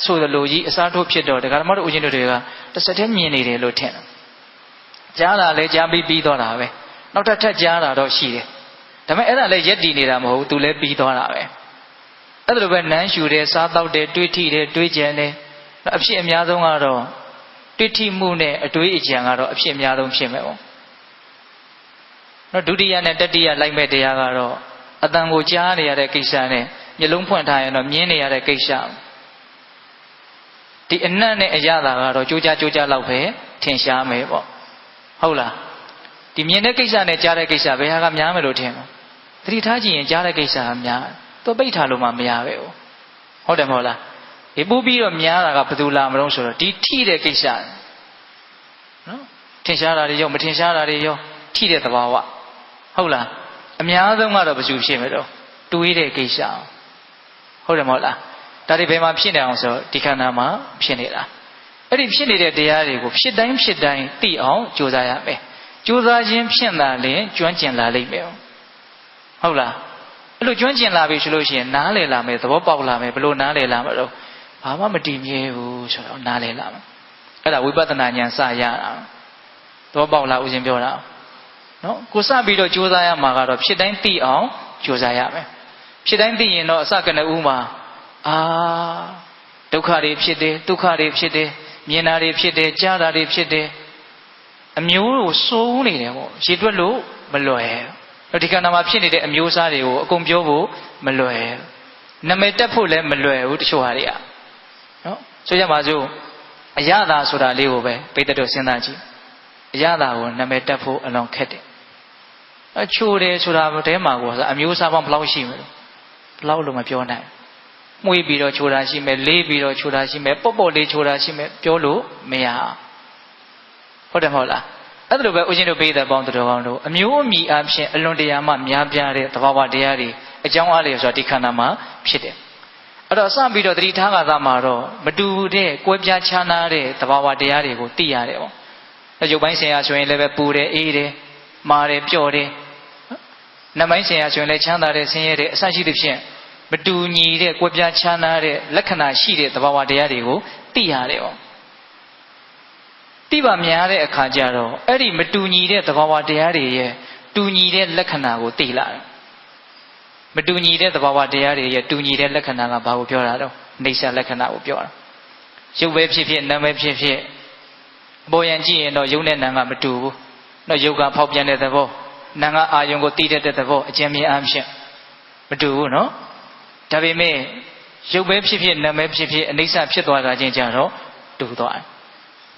ဆိုသလိုကြီးအစားထိုးဖြစ်တော့ဒကာဓမ္မတို့ဦးဇင်းတို့တွေကတစ်စက်တည်းမြင်နေတယ်လို့ထင်တယ်ကြားတာလည်းကြားပြီးသွားတာပဲနောက်ထပ်ကြားတာတော့ရှိတယ်ဒါပေမဲ့အဲ့ဒါလည်းရက်တည်နေတာမဟုတ်ဘူးသူလည်းပြီးသွားတာပဲအဲ့ဒါလိုပဲနမ်းရှူတယ်စားတောက်တယ်တွေးထိတယ်တွေးကြံတယ်အဖြစ်အများဆုံးကတော့တွေးထိမှုနဲ့အတွေးအကြံကတော့အဖြစ်အများဆုံးဖြစ်မယ်ပေါ့နော်ဒုတိယနဲ့တတိယလိုက်မဲ့တရားကတော့အတန်ကိုကြားနေရတဲ့ကိစ္စနဲ့မျက်လုံးဖွင့်ထားရင်တော့မြင်နေရတဲ့ကိစ္စဒီအနတ်နဲ့အရသာကတော့ကြိုးကြားလောက်ပဲထင်ရှားမယ်ပေါ့ဟုတ်လားဒီမြင်တဲ့ကိစ္စနဲ့ကြားတဲ့ကိစ္စဘယ်ဟာကများမယ်လို့ထင်လဲသတိထားကြည့်ရင်ကြားတဲ့ကိစ္စကများသူပိတ်ထားလို့မှမရပဲဟုတ်တယ်မဟုတ်လားဒီပူပြီးတော့များတာကဘယ်သူလာမလို့ဆိုတော့ဒီထိတဲ့ကိစ္စနော်ထင်ရှားတာတွေရောမထင်ရှားတာတွေရောထိတဲ့သဘာဝဟုတ်လားအများဆုံးကတော့ဘယ်သူဖြစ်မယ်တော့တွေးတဲ့ကိစ္စဟုတ်တယ်မဟုတ်လားဒါတွေဘယ်မှာဖြစ်နေအောင်ဆိုတော့ဒီခန္ဓာမှာဖြစ်နေတာအဲ့ဒီဖြစ်နေတဲ့တရားတွေကိုဖြစ်တိုင်းသိအောင်ကြိုးစားရမယ်ကြိုးစားခြင်းဖြင့်သာလျှင်ကျွမ်းကျင်လာလိမ့်မယ်ဟုတ်လားအဲ့လိုကျွမ်းကျင်လာပြီဆိုလို့ရှိရင်နားလည်လာမယ်သဘောပေါက်လာမယ်ဘယ်လိုနားလည်လာမလို့ဘာမှမတည်မြဲဘူးဆိုတော့နားလည်လာမယ်အဲ့ဒါဝိပဿနာဉာဏ်စရတာသဘောပေါက်လားဦးဇင်းပြောတာနော်ကိုစပြီးတော့ကြိုးစားရမှာကတော့ဖြစ်တိုင်းသိအောင်ကြိုးစားရမယ်ဖြစ်တိုင်းသိရင်တော့အစကနဦးမှာဒုက္ခတွေဖြစ်တယ်ဒုက္ခတွေဖြစ်တယ်မြင်တာတွေဖြစ်တယ်ကြားတာတွေဖြစ်တယ်အမျိုးကိုစိုးနေတယ်ပေါ့ရေတွက်လို့မလွယ်ဒီခန္ဓာမှာဖြစ်နေတဲ့အမျိုးအစားတွေကိုအကုန်ပြောဖို့မလွယ်နာမည်တက်ဖို့လည်းမလွယ်ဘူးတချို့ဟာတွေက ဆိုကြပါစို့အရသာဆိုတာလေးကိုပဲပိဋကတို့စဉ်းစားကြည့်အရသာကိုနာမည်တက်ဖို့အလွန်ခက်တယ်ချိုတယ်ဆိုတာတဲမှာကိုအမျိုးအစားပေါင်းဘယ်လောက်ရှိမလဲဘယ်လောက်လို့မပြောနိုင်မှုေးပြီးတော့ချိုတာရှိမယ်လေးပြီးတော့ချိုတာရှိမယ်ပေါ့ပေါ့လေးချိုတာရှိမယ်ပြောလို့မရဟုတ်တယ်မဟုတ်လားအဲ့ဒါလိုပဲဦးဇင်းတို့ပိဋကပေါင်းတော်ကောင်းတို့အမျိုးအမည်အဖြစ်အလွန်တရာမှများပြားတဲ့သဘာဝတရားတွေအကြောင်းအားလျော်ဆိုတာဒီခန္ဓာမှာဖြစ်တယ်အဲ့တော့စပြီးတော့တတိထားကသာမှာတော့မတူတဲ့ကွဲပြားခြားနားတဲ့သဘာဝတရားတွေကိုသိရတယ်ပေါ့ရုပ်ပိုင်းဆင်ရဆိုရင်လည်းပဲပူတယ်အေးတယ်မာတယ်ပျော့တယ်နတ်ပိုင်းဆင်ရဆိုရင်လည်းချမ်းသာတယ်ဆင်းရဲတယ်အစရှိသဖြင့်မတူညီတဲ့ကွဲပြားခြားနားတဲ့လက္ခဏာရှိတဲ့သဘာဝတရားတွေကိုသိရတယ်ပေါ့သိပါများတဲ့အခါကျတော့အဲ့ဒီမတူညီတဲ့သဘာဝတရားတွေရဲ့တူညီတဲ့လက္ခဏာကိုသိလာတယ်မတူညီတဲ့သဘာဝတရားတွေရဲ့တူညီတဲ့လက္ခဏာကဘာကိုပြောတာတော့နေဆာလက္ခဏာကိုပြောတာရုပ်ပဲဖြစ်ဖြစ်နာမ်ပဲဖြစ်ဖြစ်ပေါ်ရန်ကြည့်ရင်တော့ရုပ်နဲ့နာမ်ကမတူဘူးတော့ရုပ်ကဖောက်ပြန်တဲ့သဘောနာမ်ကအာယုံကိုသိတတ်တဲ့သဘောအကျဉ်းမြင်အားဖြင့်မတူဘူးနော်ဒါပေမဲ့ရုပ်ပဲဖြစ်ဖြစ်နာမ်ပဲဖြစ်ဖြစ်အနိစ္စဖြစ်သွားတာချင်းကြတော့တူသွားတယ်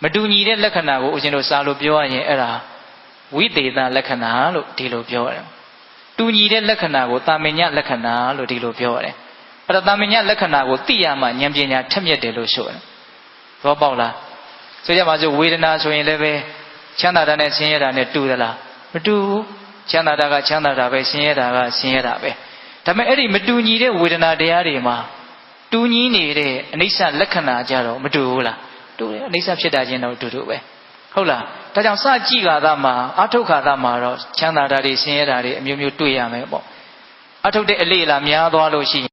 မတူညီတဲ့လက္ခဏာကိုဦးဇင်းတို့စာလို့ပြောရရင်အဲ့ဒါဝိသေသလက္ခဏာလို့ဒီလိုပြောရတယ်တူညီတဲ့လက္ခဏာကိုတာမညလက္ခဏာလို့ဒီလိုပြောရတယ်အဲ့တော့တာမညလက္ခဏာကိုသိရမှဉာဏ်ပညာထက်မြက်တယ်လို့ဆိုတယ်ဘောပေါက်လားဆိုကြပါစို့ဝေဒနာဆိုရင်လည်းပဲချမ်းသာတာနဲ့ဆင်းရဲတာနဲ့တူသလားမတူဘူးချမ်းသာတာကချမ်းသာတာပဲဆင်းရဲတာကဆင်းရဲတာပဲဒါပေမဲ့အဲ့ဒီမတူညီတဲ့ဝေဒနာတရားတွေမှာတူညီနေတဲ့အနိစ္စလက္ခဏာကြတော့မတူဘူးလားတူတယ်အနိစ္စဖြစ်တာချင်းတော့တူတူပဲဟုတ်လားဒါကြောင့်စကြည့်ခါသားမှာအထုတ်ခါသားမှာတော့ချမ်းသာတာတွေဆင်းရဲတာတွေအမျိုးမျိုးတွေ့ရမယ်ပေါ့အထုတ်တဲ့အလေးအလာများသွားလို့ရှိ